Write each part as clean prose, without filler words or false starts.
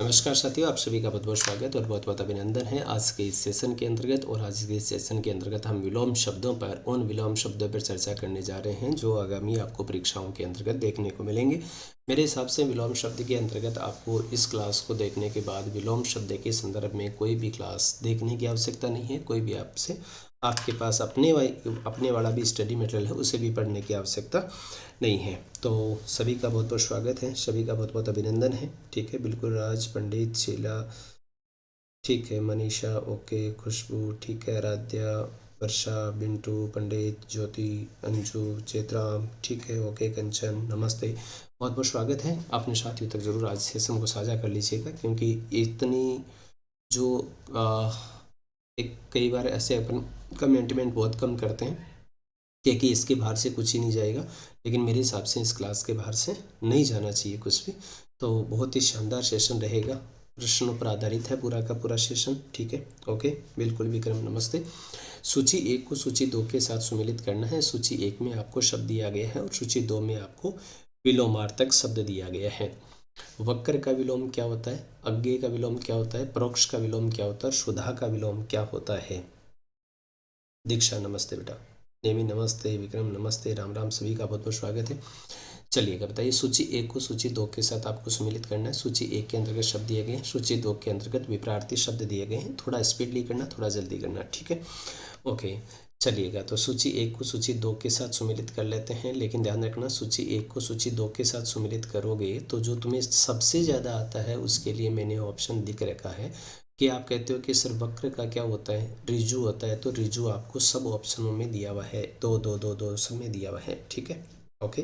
नमस्कार साथियों, आप सभी का बहुत बहुत स्वागत और बहुत बहुत अभिनंदन है आज के इस सेशन के अंतर्गत। और आज के इस सेशन के अंतर्गत हम विलोम शब्दों पर उन विलोम शब्दों पर चर्चा करने जा रहे हैं जो आगामी आपको परीक्षाओं के अंतर्गत देखने को मिलेंगे। मेरे हिसाब से विलोम शब्द के अंतर्गत आपको इस क्लास को देखने के बाद विलोम शब्द के संदर्भ में कोई भी क्लास देखने की आवश्यकता नहीं है। कोई भी आपके पास अपने वाला भी स्टडी मटेरियल है, उसे भी पढ़ने की आवश्यकता नहीं है। तो सभी का बहुत बहुत स्वागत है, सभी का बहुत बहुत अभिनंदन है। ठीक है, बिल्कुल। राज, पंडित, शीला, ठीक है, मनीषा, ओके, खुशबू, ठीक है, आराध्या, वर्षा, बिंटू, पंडित, ज्योति, अंजू, चेतराम, ठीक है, ओके, कंचन, नमस्ते, बहुत बहुत स्वागत है। अपने साथियों तक जरूर आज सेशन को साझा कर लीजिएगा, क्योंकि इतनी जो एक कई बार ऐसे अपन कमेंटमेंट बहुत कम करते हैं कि इसके बाहर से कुछ ही नहीं जाएगा, लेकिन मेरे हिसाब से इस क्लास के बाहर से नहीं जाना चाहिए कुछ भी। तो बहुत ही शानदार सेशन रहेगा, प्रश्नों पर आधारित है पूरा का पूरा सेशन। ठीक है, ओके, बिल्कुल विक्रम, नमस्ते। सूची 1 को सूची 2 के साथ सुमेलित करना है। सूची 1 में आपको शब्द दिया गया है और सूची 2 में आपको विलोमार्थक शब्द दिया गया है। वक्र का विलोम क्या होता है, अज्ञेय का विलोम क्या होता है, परोक्ष का विलोम क्या होता है, शुद्धा का विलोम क्या होता है। दीक्षा, नमस्ते बेटा। नेमी, नमस्ते। विक्रम, नमस्ते। राम राम, सभी का बहुत बहुत स्वागत है। चलिएगा, बताइए। सूची 1 को सूची 2 के साथ आपको सुमेलित करना है। सूची 1 के अंतर्गत शब्द दिए गए हैं, सूची 2 के अंतर्गत विपरीत शब्द दिए गए हैं। थोड़ा स्पीडली करना, थोड़ा जल्दी करना, ठीक है, ओके। चलिएगा, तो सूची 1 को सूची 2 के साथ सुमेलित कर लेते हैं, लेकिन ध्यान रखना, सूची 1 को सूची 2 के साथ सुमेलित करोगे तो जो तुम्हें सबसे ज़्यादा आता है उसके लिए मैंने ऑप्शन दिख रखा है कि आप कहते हो कि सर वक्र का क्या होता है, रिजु होता है। तो रिजु आपको सब ऑप्शनों में दिया हुआ है, दो दो दो दो सब में दिया हुआ है, ठीक है, ओके,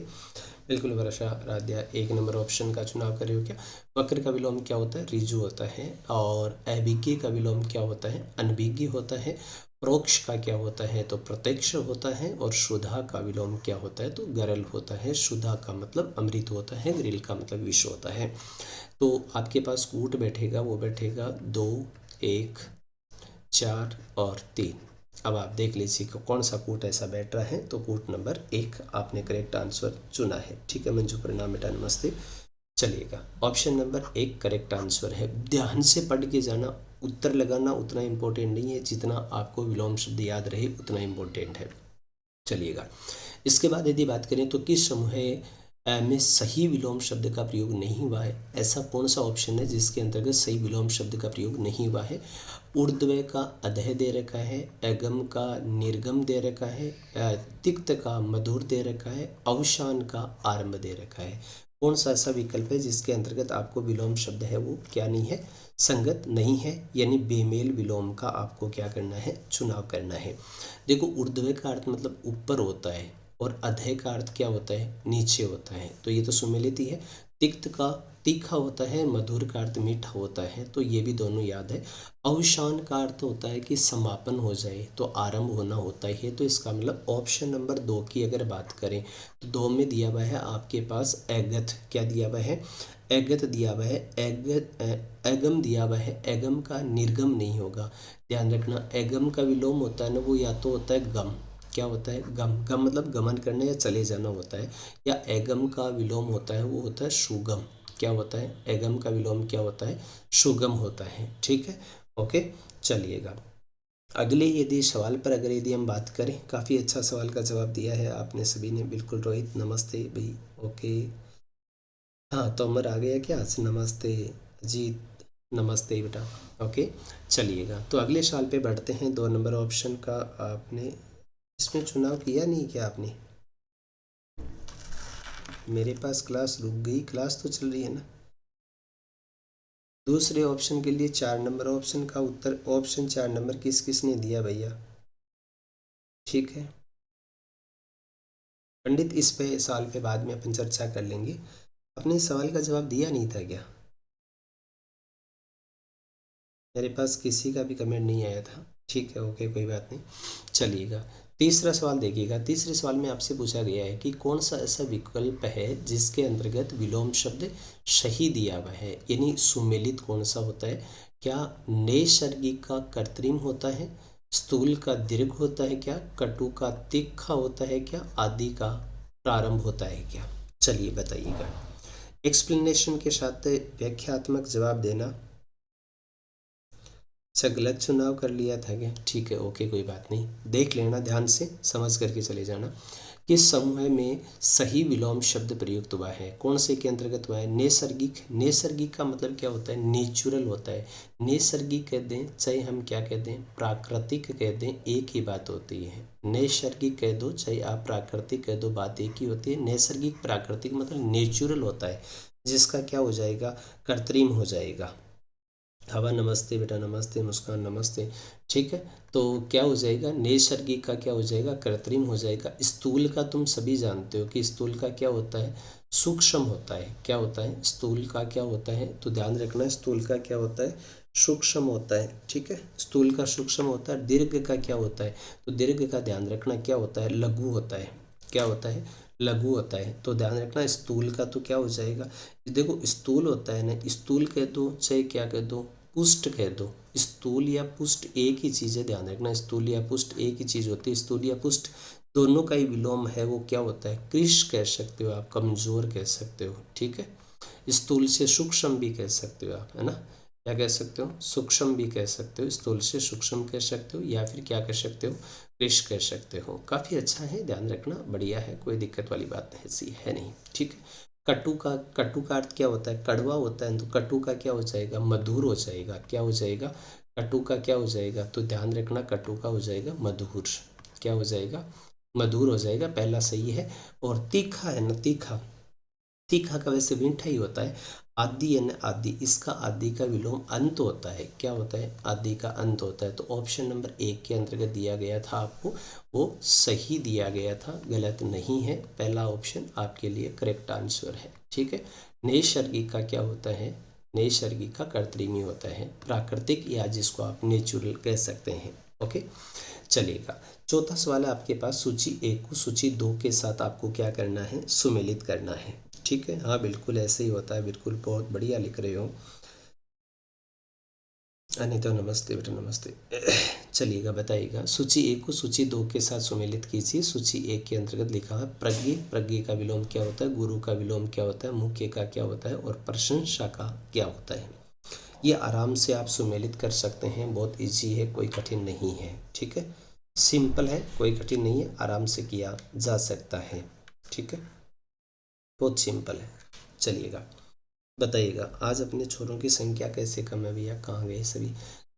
बिल्कुल। वर्षा, राध्या, 1 नंबर ऑप्शन का चुनाव कर रहे हो क्या। वक्र का विलोम क्या होता है, रिजु होता है। और अभिज्ञ का विलोम क्या होता है, अनभिज्ञ होता है। परोक्ष का क्या होता है, तो प्रत्यक्ष होता है। और शुद्धा का विलोम क्या होता है, तो गरल होता है। शुद्धा का मतलब अमृत होता है, गरिल का मतलब विष होता है। तो आपके पास कूट बैठेगा, वो बैठेगा 2, 1, 4 और 3। अब आप देख लीजिए कि कौन सा कूट ऐसा बैठ रहा है। तो कूट नंबर 1 आपने करेक्ट आंसर चुना है, ठीक है। मंजू, परिणाम बेटा, नमस्ते। चलिएगा, ऑप्शन नंबर 1 करेक्ट आंसर है। ध्यान से पढ़ के जाना, उत्तर लगाना उतना इम्पोर्टेंट नहीं है जितना आपको विलोम शब्द याद रहे उतना इम्पोर्टेंट है। चलिएगा, इसके बाद यदि बात करें तो किस समूह में सही विलोम शब्द का प्रयोग नहीं हुआ है, ऐसा कौन सा ऑप्शन है जिसके अंतर्गत सही विलोम शब्द का प्रयोग नहीं हुआ है। ऊर्ध्व का अधः दे रखा है, अगम का निर्गम दे रखा है, तिक्त का मधुर दे रखा है, अवसान का आरंभ दे रखा है। कौन सा ऐसा विकल्प है जिसके अंतर्गत आपको विलोम शब्द है वो क्या नहीं है, संगत नहीं है, यानी बेमेल विलोम का आपको क्या करना है, चुनाव करना है। देखो, ऊर्ध्व का अर्थ मतलब ऊपर होता है और अधः का अर्थ क्या होता है, नीचे होता है। तो ये तो सुमेलित ही है। तिक्त का तीखा होता है, मधुर का अर्थ मीठा होता है, तो ये भी दोनों याद है। अवसान का अर्थ होता है कि समापन हो जाए, तो आरंभ होना होता है। तो इसका मतलब ऑप्शन नंबर 2 की अगर बात करें तो 2 में दिया हुआ है आपके पास एगत, क्या दिया हुआ है, एगत दिया हुआ है। एगम दिया हुआ है, एगम का निर्गम नहीं होगा। ध्यान रखना, एगम का विलोम होता है ना, वो या तो होता है गम, क्या होता है, गम, गम मतलब गमन करना या चले जाना होता है। या एगम का विलोम होता है वो होता है सुगम, क्या होता है, एगम का विलोम क्या होता है, सुगम होता है, ठीक है, ओके। चलिएगा, अगले यदि सवाल पर अगर यदि हम बात करें, काफ़ी अच्छा सवाल का जवाब दिया है आपने सभी ने, बिल्कुल। रोहित, नमस्ते भाई, ओके। हाँ, तो अमर आ गया क्या, नमस्ते। अजीत, नमस्ते बेटा, ओके। चलिएगा, तो अगले सवाल पे बढ़ते हैं। 2 नंबर ऑप्शन का आपने इसमें चुनाव किया नहीं क्या आपने, मेरे पास क्लास रुक गई, क्लास तो चल रही है ना। दूसरे ऑप्शन के लिए 4 नंबर ऑप्शन का उत्तर, ऑप्शन 4 नंबर किस किसने दिया भैया, ठीक है। पंडित, इस पे सवाल पे बाद में अपन चर्चा कर लेंगे। अपने सवाल का जवाब दिया नहीं था क्या, मेरे पास किसी का भी कमेंट नहीं आया था, ठीक है, ओके, कोई बात नहीं। चलिएगा, तीसरा सवाल देखिएगा। तीसरे सवाल में आपसे पूछा गया है कि कौन सा ऐसा विकल्प है जिसके अंतर्गत विलोम शब्द सही दिया हुआ है, यानी सुमेलित कौन सा होता है। क्या नैसर्गिक का कृत्रिम होता है, स्थूल का दीर्घ होता है क्या, कटु का तीखा होता है क्या, आदि का प्रारंभ होता है क्या। चलिए बताइएगा। एक्सप्लेनेशन के साथ व्याख्यात्मक जवाब देना। अच्छा, गलत चुनाव कर लिया था क्या? ठीक है, ओके, कोई बात नहीं, देख लेना, ध्यान से समझ करके चले जाना। किस समूह में सही विलोम शब्द प्रयुक्त हुआ है? कौन से के अंतर्गत हुआ है? नैसर्गिक। नैसर्गिक का मतलब क्या होता है? नेचुरल होता है। नैसर्गिक कह दें चाहे हम क्या कह दें, प्राकृतिक कह दें, एक ही बात होती है। नैसर्गिक कह दो चाहे आप प्राकृतिक कह दो, बात एक ही होती है। नैसर्गिक प्राकृतिक मतलब नेचुरल होता है, जिसका क्या हो जाएगा? कृत्रिम हो जाएगा। हवा नमस्ते बेटा, नमस्ते, मुस्कान नमस्ते। ठीक है, तो क्या हो जाएगा? नैसर्गिक का क्या हो जाएगा? कृत्रिम हो जाएगा। स्थूल का तुम सभी जानते हो कि स्थूल का क्या होता है? सूक्ष्म होता है। क्या होता है? स्थूल का क्या होता है? तो ध्यान रखना, स्थूल का क्या होता है? सूक्ष्म होता है। ठीक है, स्थूल का सूक्ष्म होता है। दीर्घ का क्या होता है? तो दीर्घ का ध्यान रखना क्या होता है? लघु होता है। क्या होता है? लघु होता है। तो ध्यान रखना, स्थूल का तो क्या हो जाएगा? देखो, स्थूल होता है ना, स्थूल कह दो चाहे क्या कह दो, पुष्ट कह दो। स्थूल या पुष्ट एक ही चीज़ है, ध्यान रखना, स्थूल या पुष्ट एक ही चीज़ होती है। स्थूल या पुष्ट दोनों का ही विलोम है, वो क्या होता है? कृश कह सकते हो आप, कमजोर कह सकते हो। ठीक है, स्थूल से सूक्ष्म भी कह सकते हो आप, है ना? क्या कह सकते हो? सूक्ष्म भी कह सकते हो, स्थूल से सूक्ष्म कह सकते हो, या फिर क्या कह सकते हो? कृश कह सकते हो। काफ़ी अच्छा है, ध्यान रखना, बढ़िया है, कोई दिक्कत वाली बात ऐसी है नहीं। ठीक है, कटु का अर्थ क्या होता है? कड़वा होता है। तो कटु का क्या हो जाएगा? मधुर हो जाएगा। क्या हो जाएगा? कटु का क्या हो जाएगा? तो ध्यान रखना, कटु का हो जाएगा मधुर। क्या हो जाएगा? मधुर हो जाएगा, पहला सही है। और तीखा है ना, तीखा, तीखा का वैसे मीठा ही होता है। आदि है ना, आदि, इसका आदि का विलोम अंत होता है। क्या होता है? आदि का अंत होता है। तो ऑप्शन नंबर 1 के अंतर्गत दिया गया था आपको, वो सही दिया गया था, गलत नहीं है। पहला ऑप्शन आपके लिए करेक्ट आंसर है। ठीक है, नैसर्गिक का क्या होता है? नैसर्गिक का कृत्रिमी होता है, प्राकृतिक या जिसको आप नेचुरल कह सकते हैं। ओके, चलिएगा। चौथा सवाल है आपके पास, सूची 1 को सूची 2 के साथ आपको क्या करना है? सुमेलित करना है। ठीक है, हाँ बिल्कुल ऐसे ही होता है, बिल्कुल, बहुत बढ़िया लिख रहे हो। अनिता नमस्ते बेटा, नमस्ते। चलिएगा, बताइएगा, सूची 1 को सूची 2 के साथ सुमेलित कीजिए। सूची 1 के अंतर्गत लिखा है प्रज्ञ। प्रज्ञ का विलोम क्या होता है? गुरु का विलोम क्या होता है? मुख्य का क्या होता है? और प्रशंसा का क्या होता है? ये आराम से आप सुमेलित कर सकते हैं, बहुत इजी है, कोई कठिन नहीं है। ठीक है, सिंपल है, कोई कठिन नहीं है, आराम से किया जा सकता है। ठीक है, बहुत सिंपल है। चलिएगा, बताइएगा, आज अपने छोरों की संख्या कैसे कम है भैया? कहाँ गए सभी?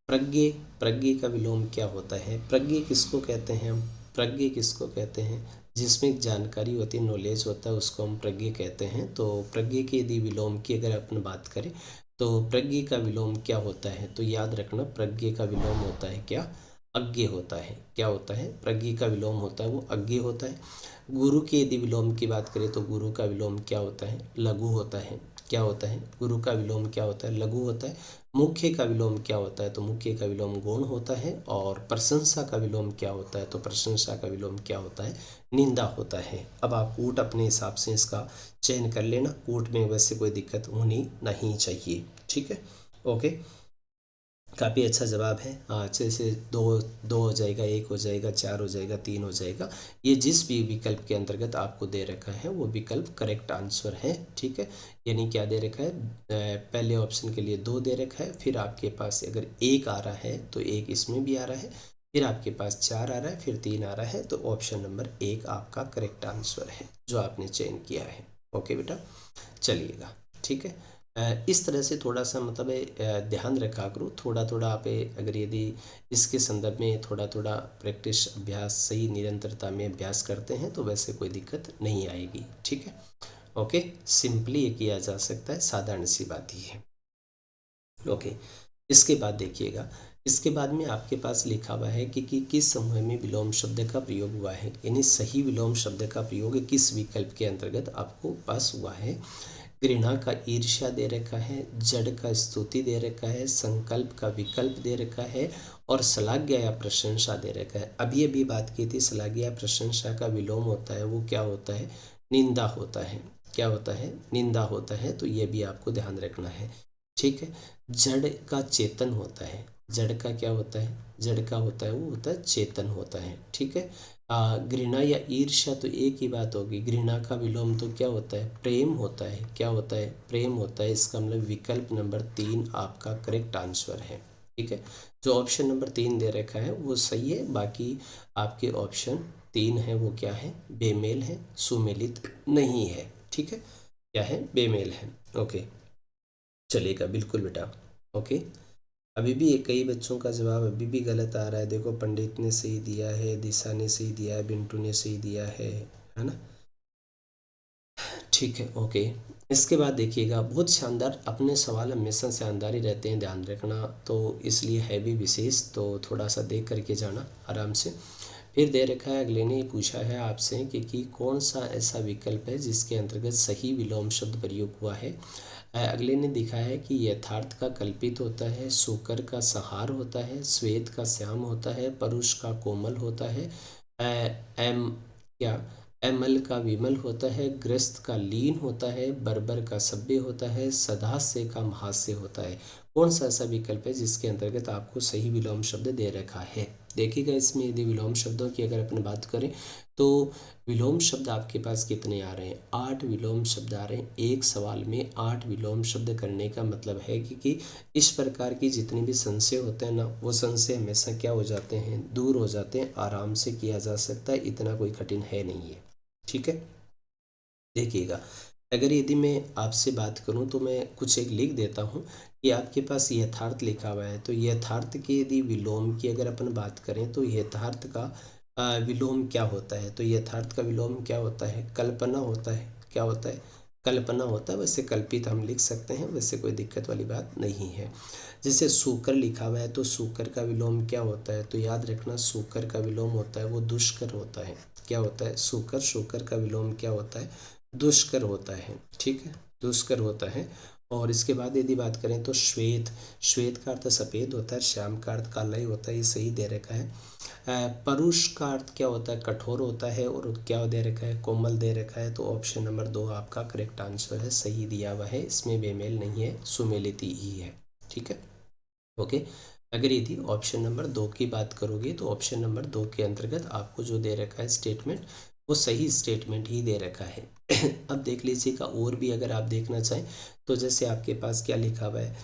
प्रज्ञ, प्रज्ञ का विलोम क्या होता है? प्रज्ञ किसको कहते हैं हम? प्रज्ञ किसको कहते हैं? जिसमें जानकारी होती है, नॉलेज होता है, उसको हम प्रज्ञ कहते हैं। तो प्रज्ञ के यदि विलोम की अगर अपन बात करें, तो प्रज्ञ का विलोम क्या होता है? तो याद रखना, प्रज्ञ का विलोम होता है क्या? अज्ञ होता है। क्या होता है? प्रज्ञ का विलोम होता है वो अज्ञ होता है। गुरु के यदि विलोम की बात करें, तो गुरु का विलोम क्या होता है? लघु होता है। क्या होता है? गुरु का विलोम क्या होता है? लघु होता है। मुख्य का विलोम क्या होता है? तो मुख्य का विलोम गौण होता है। और प्रशंसा का विलोम क्या होता है? तो प्रशंसा का विलोम क्या होता है? निंदा होता है। अब आप कूट अपने हिसाब से इसका चयन कर लेना, कूट में वैसे कोई दिक्कत होनी नहीं चाहिए। ठीक है, ओके, काफ़ी अच्छा जवाब है। हाँ, अच्छे से दो दो हो जाएगा, 1 हो जाएगा, 4 हो जाएगा, 3 हो जाएगा। ये जिस भी विकल्प के अंतर्गत आपको दे रखा है वो विकल्प करेक्ट आंसर है। ठीक है, यानी क्या दे रखा है? पहले ऑप्शन के लिए 2 दे रखा है, फिर आपके पास अगर 1 आ रहा है तो 1 इसमें भी आ रहा है, फिर आपके पास 4 आ रहा है, फिर 3 आ रहा है। तो ऑप्शन नंबर 1 आपका करेक्ट आंसर है जो आपने चयन किया है। ओके बेटा, चलिएगा, ठीक है। इस तरह से थोड़ा सा मतलब ध्यान रखा करो, थोड़ा थोड़ा आप अगर यदि इसके संदर्भ में थोड़ा थोड़ा प्रैक्टिस, अभ्यास, सही निरंतरता में अभ्यास करते हैं तो वैसे कोई दिक्कत नहीं आएगी। ठीक है, ओके, सिंपली ये किया जा सकता है, साधारण सी बात ही है। ओके, इसके बाद देखिएगा, इसके बाद में आपके पास लिखा हुआ है कि किस समूह में विलोम शब्द का प्रयोग हुआ है, यानी सही विलोम शब्द का प्रयोग किस विकल्प के अंतर्गत आपको पास हुआ है। घृणा का ईर्ष्या दे रखा है, जड़ का स्तुति दे रखा है, संकल्प का विकल्प दे रखा है, और श्लाघ्य या प्रशंसा दे रखा है। अभी अभी बात की थी, श्लाघ्य या प्रशंसा का विलोम होता है वो क्या होता है? निंदा होता है। क्या होता है? निंदा होता है। तो ये भी आपको ध्यान रखना है। ठीक है, जड़ का चेतन होता है, जड़ का क्या होता है, जड़ का होता है वो होता है चेतन होता है। ठीक है। घृणा या ईर्ष्या तो एक ही बात होगी। घृणा का विलोम तो क्या होता है, प्रेम होता है। क्या होता है, प्रेम होता है। इसका मतलब विकल्प नंबर 3 आपका करेक्ट आंसर है। ठीक है। जो ऑप्शन नंबर 3 दे रखा है वो सही है, बाकी आपके ऑप्शन 3 है वो क्या है, बेमेल है, सुमेलित नहीं है। ठीक है, क्या है, बेमेल है। ओके, चलेगा बिल्कुल बेटा। ओके, अभी भी कई बच्चों का जवाब अभी भी गलत आ रहा है। देखो, पंडित ने सही दिया है, दिशा ने सही दिया है, बिंटू ने सही दिया है ना। ठीक है, ओके। इसके बाद देखिएगा, बहुत शानदार, अपने सवाल हमेशा शानदार ही रहते हैं, ध्यान रखना। तो इसलिए है भी विशेष, तो थोड़ा सा देख करके जाना आराम से। फिर दे रखा है, अगले ने पूछा है आपसे कि कौन सा ऐसा विकल्प है जिसके अंतर्गत सही विलोम शब्द प्रयोग हुआ है। अगले ने दिखा है कि यथार्थ का कल्पित होता है, सूकर का संहार होता है, श्वेत का श्याम होता है, परुष का कोमल होता है, एम क्या एमल का विमल होता है, ग्रस्त का लीन होता है, बर्बर का सभ्य होता है, सदास्य का महास्य होता है। कौन सा ऐसा विकल्प है जिसके अंतर्गत आपको सही विलोम शब्द दे रखा है। देखिएगा, इसमें यदि विलोम शब्दों की अगर अपन बात करें तो विलोम शब्द आपके पास कितने आ रहे हैं, 8 विलोम शब्द आ रहे हैं। एक सवाल में 8 विलोम शब्द करने का मतलब है कि इस प्रकार की जितनी भी संशय होते हैं ना, वो संशय हमेशा क्या हो जाते हैं, दूर हो जाते हैं, आराम से किया जा सकता है, इतना कोई कठिन है नहीं है। ठीक है, देखिएगा, अगर यदि मैं आपसे बात करूं तो मैं कुछ एक लिख देता हूं कि आपके पास यथार्थ लिखा हुआ है, तो यथार्थ के यदि विलोम की अगर अपन बात करें तो यथार्थ का विलोम क्या होता है, तो यथार्थ का विलोम क्या होता है, कल्पना होता है। क्या होता है, कल्पना होता है। वैसे कल्पित हम लिख सकते हैं, वैसे कोई दिक्कत वाली बात नहीं है। जैसे सूकर लिखा हुआ है तो सूकर का विलोम क्या होता है, तो याद रखना, सूकर का विलोम होता है वो दुष्कर होता है। क्या होता है, सूकर, सूकर का विलोम क्या होता है, दुष्कर होता है। ठीक है, दुष्कर होता है। और इसके बाद यदि बात करें तो श्वेत, श्वेत का अर्थ सफ़ेद होता है, श्याम का अर्थ काला ही होता है, ये सही दे रखा है। परुष का अर्थ क्या होता है, कठोर होता है, और क्या दे रखा है, कोमल दे रखा है। तो ऑप्शन नंबर 2 आपका करेक्ट आंसर है, सही दिया हुआ है, इसमें बेमेल नहीं है, सुमेलित ही है। ठीक है, ओके। अगर यदि ऑप्शन नंबर 2 की बात करोगे तो ऑप्शन नंबर 2 के अंतर्गत आपको जो दे रखा है स्टेटमेंट, वो सही स्टेटमेंट ही दे रखा है। अब देख लीजिएगा, और भी अगर आप देखना चाहें तो जैसे आपके पास क्या लिखा हुआ है,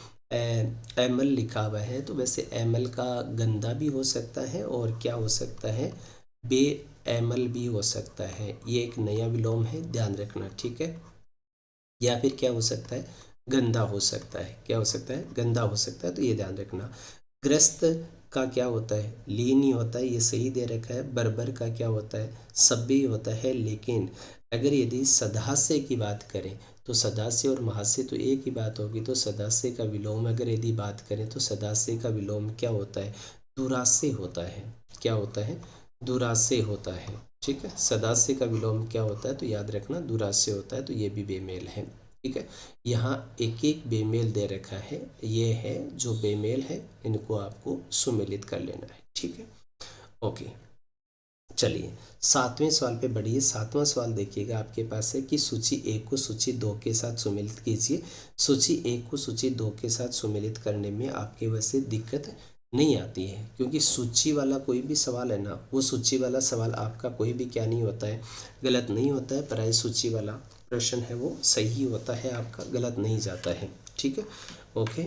एमल लिखा हुआ है, तो वैसे एमल का गंदा भी हो सकता है और क्या हो सकता है, बे एमल भी हो सकता है। ये एक नया विलोम है, ध्यान रखना। ठीक है, या फिर क्या हो सकता है, गंदा हो सकता है। क्या हो सकता है, गंदा हो सकता है, तो ये ध्यान रखना। ग्रस्त का क्या होता है, लीन ही होता है, ये सही दे रखा है। बर्बर का क्या होता है, सभी होता है। लेकिन अगर यदि सदास्य की बात करें तो सदास्य और महास्य तो एक ही बात होगी, तो सदास्य का विलोम अगर यदि बात करें तो सदास्य का विलोम क्या होता है, दुरास्य होता है। क्या होता है, दुरास्य होता है। ठीक है, सदास्य का विलोम क्या होता है, तो याद रखना दुरास्य होता है, तो ये भी बेमेल है। ठीक है, यहाँ एक एक बेमेल दे रखा है, ये है जो बेमेल है, इनको आपको सुमेलित कर लेना है। ठीक है, ओके। चलिए, 7वें सवाल पे बढ़िए। 7वां सवाल देखिएगा, आपके पास है कि सूची 1 को सूची 2 के साथ सुमेलित कीजिए। सूची 1 को सूची 2 के साथ सुमेलित करने में आपके वैसे दिक्कत नहीं आती है, क्योंकि सूची वाला कोई भी सवाल है ना, वो सूची वाला सवाल आपका कोई भी क्या नहीं होता है, गलत नहीं होता है। पराई सूची वाला प्रश्न है वो सही होता है, आपका गलत नहीं जाता है। ठीक है, ओके।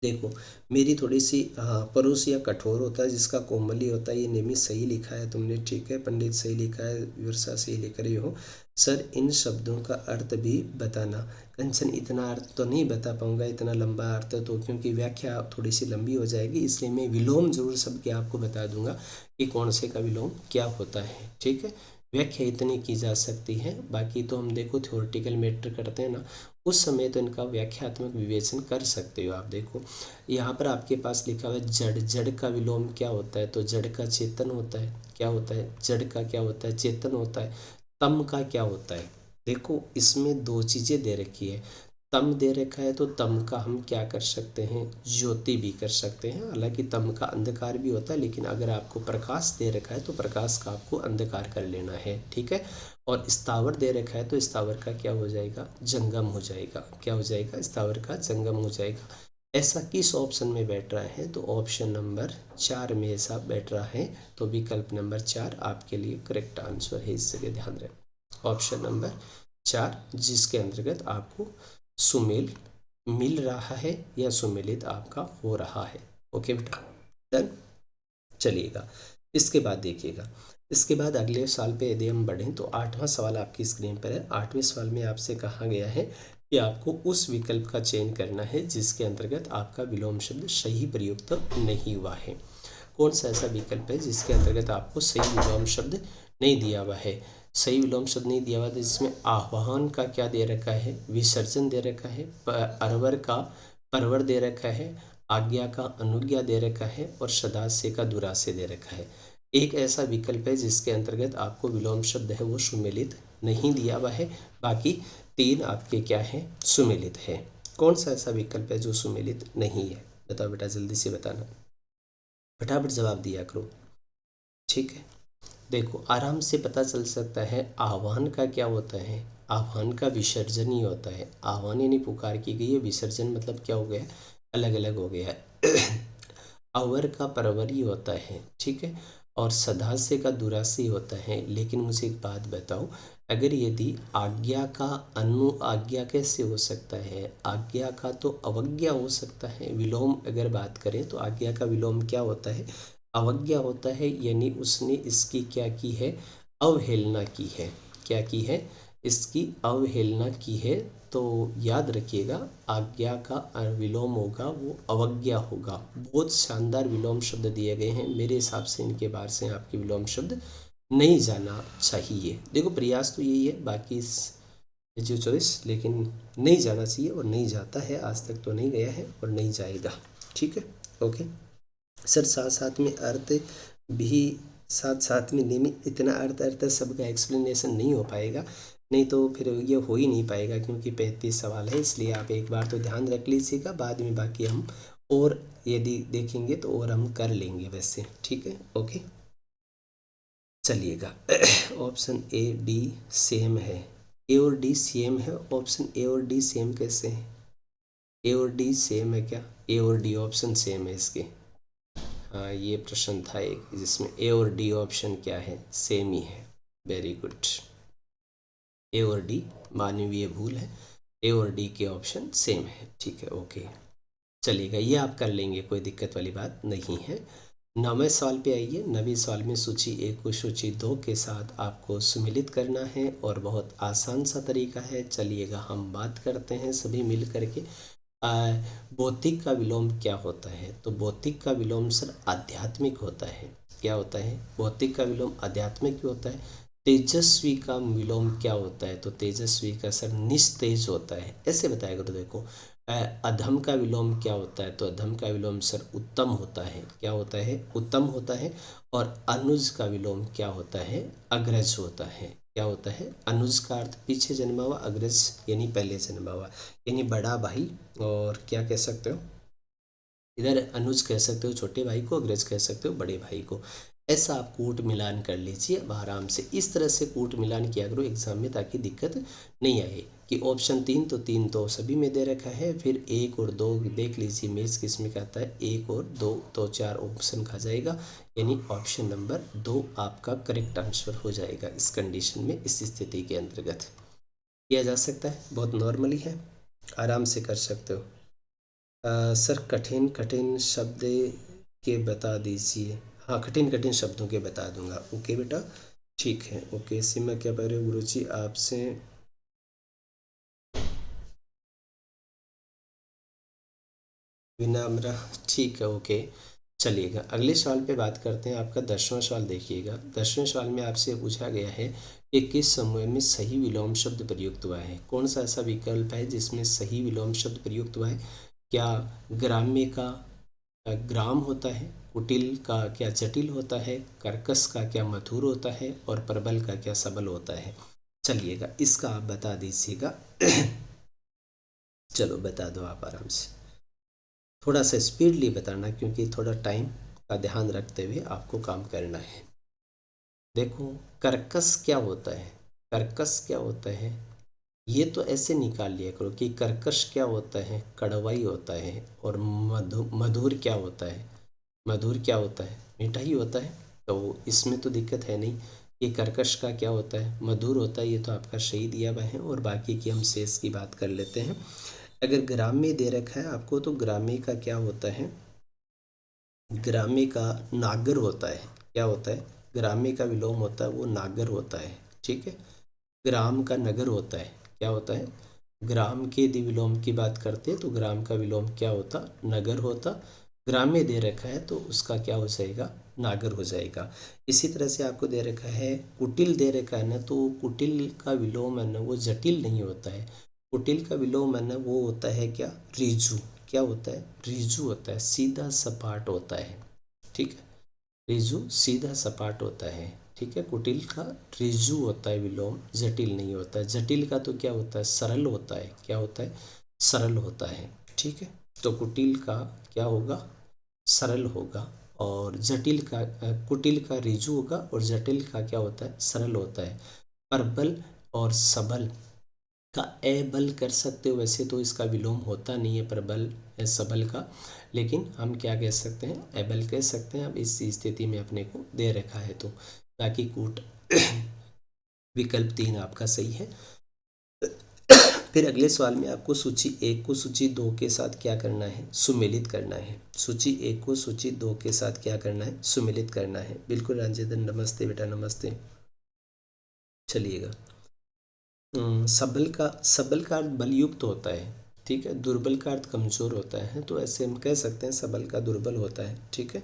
देखो, मेरी थोड़ी सी परोस या कठोर होता है, जिसका कोमली होता है, ये नियमित सही लिखा है तुमने। ठीक है, पंडित सही लिखा है, विरसा सही लिख रही हो। सर, इन शब्दों का अर्थ भी बताना। कंचन, इतना अर्थ तो नहीं बता पाऊंगा, इतना लंबा अर्थ तो, क्योंकि व्याख्या थोड़ी सी लंबी हो जाएगी, इसलिए मैं विलोम जरूर शब्द के आपको बता दूंगा कि कौन से का विलोम क्या होता है। ठीक है, व्याख्या इतनी की जा सकती है, बाकी तो हम देखो थ्योरेटिकल मैटर करते हैं ना, उस समय तो इनका व्याख्यात्मक विवेचन कर सकते हो आप। देखो, यहाँ पर आपके पास लिखा हुआ है जड़, जड़ का विलोम क्या होता है, तो जड़ का चेतन होता है। क्या होता है, जड़ का क्या होता है, चेतन होता है। तम का क्या होता है, देखो इसमें दो चीज़ें दे रखी है। तम दे रखा है तो तम का हम क्या कर सकते हैं, ज्योति भी कर सकते हैं। हालांकि तम का अंधकार भी होता है, लेकिन अगर आपको प्रकाश दे रखा है तो प्रकाश का आपको अंधकार कर लेना है। ठीक है, और स्थावर दे रखा है तो स्थावर का क्या हो जाएगा, जंगम हो जाएगा। क्या हो जाएगा, स्थावर का जंगम हो जाएगा। ऐसा किस ऑप्शन में बैठ रहा है? तो ऑप्शन नंबर 4 में ऐसा बैठ रहा है। तो विकल्प नंबर 4 आपके लिए करेक्ट आंसर है, इस जगह ध्यान रखें। ऑप्शन नंबर 4 जिसके अंतर्गत आपको सुमेल मिल रहा है या सुमेलित आपका हो रहा है। ओके बेटा, डन। चलिएगा, इसके बाद देखिएगा, इसके बाद अगले साल पे यदि हम बढ़ें तो 8वां सवाल आपकी स्क्रीन पर है। 8वें सवाल में आपसे कहा गया है कि आपको उस विकल्प का चयन करना है जिसके अंतर्गत आपका विलोम शब्द सही प्रयुक्त नहीं हुआ है। कौन सा ऐसा विकल्प है जिसके अंतर्गत आपको सही विलोम शब्द नहीं दिया हुआ है? सही विलोम शब्द नहीं दिया हुआ है जिसमें आह्वान का क्या दे रखा है? विसर्जन दे रखा है, अरवर का परवर दे रखा है, आज्ञा का अनुज्ञा दे रखा है और सदास्य का दुरासे दे रखा है। एक ऐसा विकल्प है जिसके अंतर्गत आपको विलोम शब्द है वो सुमेलित नहीं दिया हुआ है, बाकी 3 आपके क्या है? सुमेलित है। कौन सा ऐसा विकल्प है जो सुमेलित नहीं है? बताओ बेटा, जल्दी से बताना, फटाफट जवाब दिया करो। ठीक है, देखो आराम से पता चल सकता है। आह्वान का क्या होता है? आह्वान का विसर्जन ही होता है। आह्वान यानी पुकार की गई है, विसर्जन मतलब क्या हो गया? अलग अलग हो गया है। अवर का परवरी होता है, ठीक है, और सदास्य का दुरासी होता है। लेकिन मुझे एक बात बताओ, अगर यदि आज्ञा का अनु आज्ञा कैसे हो सकता है? आज्ञा का तो अवज्ञा हो सकता है। विलोम अगर बात करें तो आज्ञा का विलोम क्या होता है? अवज्ञा होता है, यानी उसने इसकी क्या की है? अवहेलना की है। क्या की है? इसकी अवहेलना की है। तो याद रखिएगा, आज्ञा का विलोम होगा वो अवज्ञा होगा। बहुत शानदार विलोम शब्द दिए गए हैं, मेरे हिसाब से इनके बाहर से आपके विलोम शब्द नहीं जाना चाहिए। देखो प्रयास तो यही है, बाकी जो चॉइस, लेकिन नहीं जाना चाहिए और नहीं जाता है, आज तक तो नहीं गया है और नहीं जाएगा। ठीक है, ओके सर। साथ साथ में अर्थ भी, साथ साथ में नियमित, इतना अर्थ सबका एक्सप्लेनेशन नहीं हो पाएगा, नहीं तो फिर ये हो ही नहीं पाएगा, क्योंकि 35 सवाल है। इसलिए आप एक बार तो ध्यान रख लीजिएगा, बाद में बाकी हम और यदि देखेंगे तो और हम कर लेंगे वैसे। ठीक है, ओके चलिएगा। ऑप्शन ए डी सेम है, ए और डी सेम है। ऑप्शन ए और डी सेम कैसे है? ए और डी सेम है क्या? ए और डी ऑप्शन सेम है इसके। हाँ, ये प्रश्न था एक जिसमें ए और डी ऑप्शन क्या है? सेम ही है। Very good. ए और डी मानवीय भूल है, ए और डी के ऑप्शन सेम है। ठीक है, ओके चलिएगा, ये आप कर लेंगे, कोई दिक्कत वाली बात नहीं है। 9वें सवाल पे आइए। 9वें सवाल में सूची 1 को सूची 2 के साथ आपको सुमिलित करना है और बहुत आसान सा तरीका है। चलिएगा हम बात करते हैं सभी मिल करके। भौतिक का विलोम क्या होता है? तो भौतिक का विलोम सर आध्यात्मिक होता है। क्या होता है? भौतिक का विलोम आध्यात्मिक होता है। तेजस्वी का विलोम क्या होता है? तो तेजस्वी का सर निस्तेज होता है, ऐसे बताएगा। तो देखो अधम का विलोम क्या होता है? तो अधम का विलोम सर उत्तम होता है। क्या होता है? उत्तम होता है। और अनुज का विलोम क्या होता है? अग्रज होता है। क्या होता है? अनुज का अर्थ पीछे जन्मा हुआ, अग्रज यानी पहले जन्मा हुआ, यानी बड़ा भाई। और क्या कह सकते हो, इधर अनुज कह सकते हो छोटे भाई को, अग्रज कह सकते हो बड़े भाई को। ऐसा आप कूट मिलान कर लीजिए अब आराम से। इस तरह से कूट मिलान किया करो एग्जाम में, ताकि दिक्कत नहीं आए। कि ऑप्शन 3 तो 3 तो सभी में दे रखा है, फिर 1 और 2 देख लीजिए मैच किस में आता है। 1 और 2 तो 4 ऑप्शन खा जाएगा, यानी ऑप्शन नंबर 2 आपका करेक्ट आंसर हो जाएगा इस कंडीशन में, इस स्थिति के अंतर्गत किया जा सकता है। बहुत नॉर्मली है, आराम से कर सकते हो। सर कठिन कठिन शब्द के बता दीजिए। हाँ, कठिन कठिन शब्दों के बता दूंगा। ओके बेटा, ठीक है, ओके। सीमा क्या कह रहे हो? गुरुजी आपसे विनम्र, ठीक है, ओके चलिएगा। अगले सवाल पे बात करते हैं। आपका 10वां सवाल देखिएगा। 10वें सवाल में आपसे पूछा गया है कि किस समूह में सही विलोम शब्द प्रयुक्त हुआ है? कौन सा ऐसा विकल्प है जिसमें सही विलोम शब्द प्रयुक्त हुआ है? क्या ग्राम्य का ग्राम होता है? कुटिल का क्या जटिल होता है? कर्कश का क्या मधुर होता है? और प्रबल का क्या सबल होता है? चलिएगा, इसका आप बता दीजिएगा। चलो बता दो आप आराम से, थोड़ा सा स्पीडली बताना, क्योंकि थोड़ा टाइम का ध्यान रखते हुए आपको काम करना है। देखो कर्कश क्या होता है? कर्कश क्या होता है? ये तो ऐसे निकाल लिया करो कि कर्कश क्या होता है, कड़वाई होता है, और मधुर क्या होता है, मधुर क्या होता है, मीठा ही होता है। तो इसमें तो दिक्कत है नहीं। ये कर्कश का क्या होता है, मधुर होता है, ये तो आपका सही दिया हुआ है। और बाकी की हम शेष की बात कर लेते हैं। अगर ग्राम्य दे रखा है आपको, तो ग्राम्य का क्या होता है, ग्राम्य का नागर होता है। क्या होता है, ग्राम्य का विलोम होता है वो नागर होता है। ठीक है, ग्राम का नगर होता है। क्या होता है, ग्राम के यदि विलोम की बात करते तो ग्राम का विलोम क्या होता, नगर होता। ग्राम्य दे रखा है तो उसका क्या हो जाएगा, नागर हो जाएगा। इसी तरह से आपको दे रखा है कुटिल दे रखा है ना, तो कुटिल का विलोम है ना वो जटिल नहीं होता है। कुटिल का विलोम है ना वो होता है क्या, रिजु। क्या होता है, रिजु होता है, सीधा सपाट होता है। ठीक है, रिजु सीधा सपाट होता है। ठीक है, कुटिल का रिजु होता है विलोम, जटिल नहीं होता है। जटिल का तो क्या होता है, सरल होता है। क्या होता है, सरल होता है। ठीक है, तो कुटिल का क्या होगा, सरल होगा। और जटिल का कुटिल का रिजु होगा, और जटिल का क्या होता है, सरल होता है। परबल और सबल का एबल कर सकते हो, वैसे तो इसका विलोम होता नहीं है प्रबल या सबल का, लेकिन हम क्या कह सकते हैं, एबल कह सकते हैं। अब इस स्थिति में अपने को दे रखा है तो बाकी कूट विकल्प 3 आपका सही है। फिर अगले सवाल में आपको सूची 1 को सूची 2 के साथ क्या करना है, सुमेलित करना है। सूची 1 को सूची 2 के साथ क्या करना है, सुमेलित करना है। बिल्कुल रंजितन, नमस्ते बेटा, नमस्ते। चलिएगा, सबल का अर्थ बलयुक्त होता है। ठीक है, दुर्बल का अर्थ कमजोर होता है, तो ऐसे हम कह सकते हैं सबल का दुर्बल होता है। ठीक है,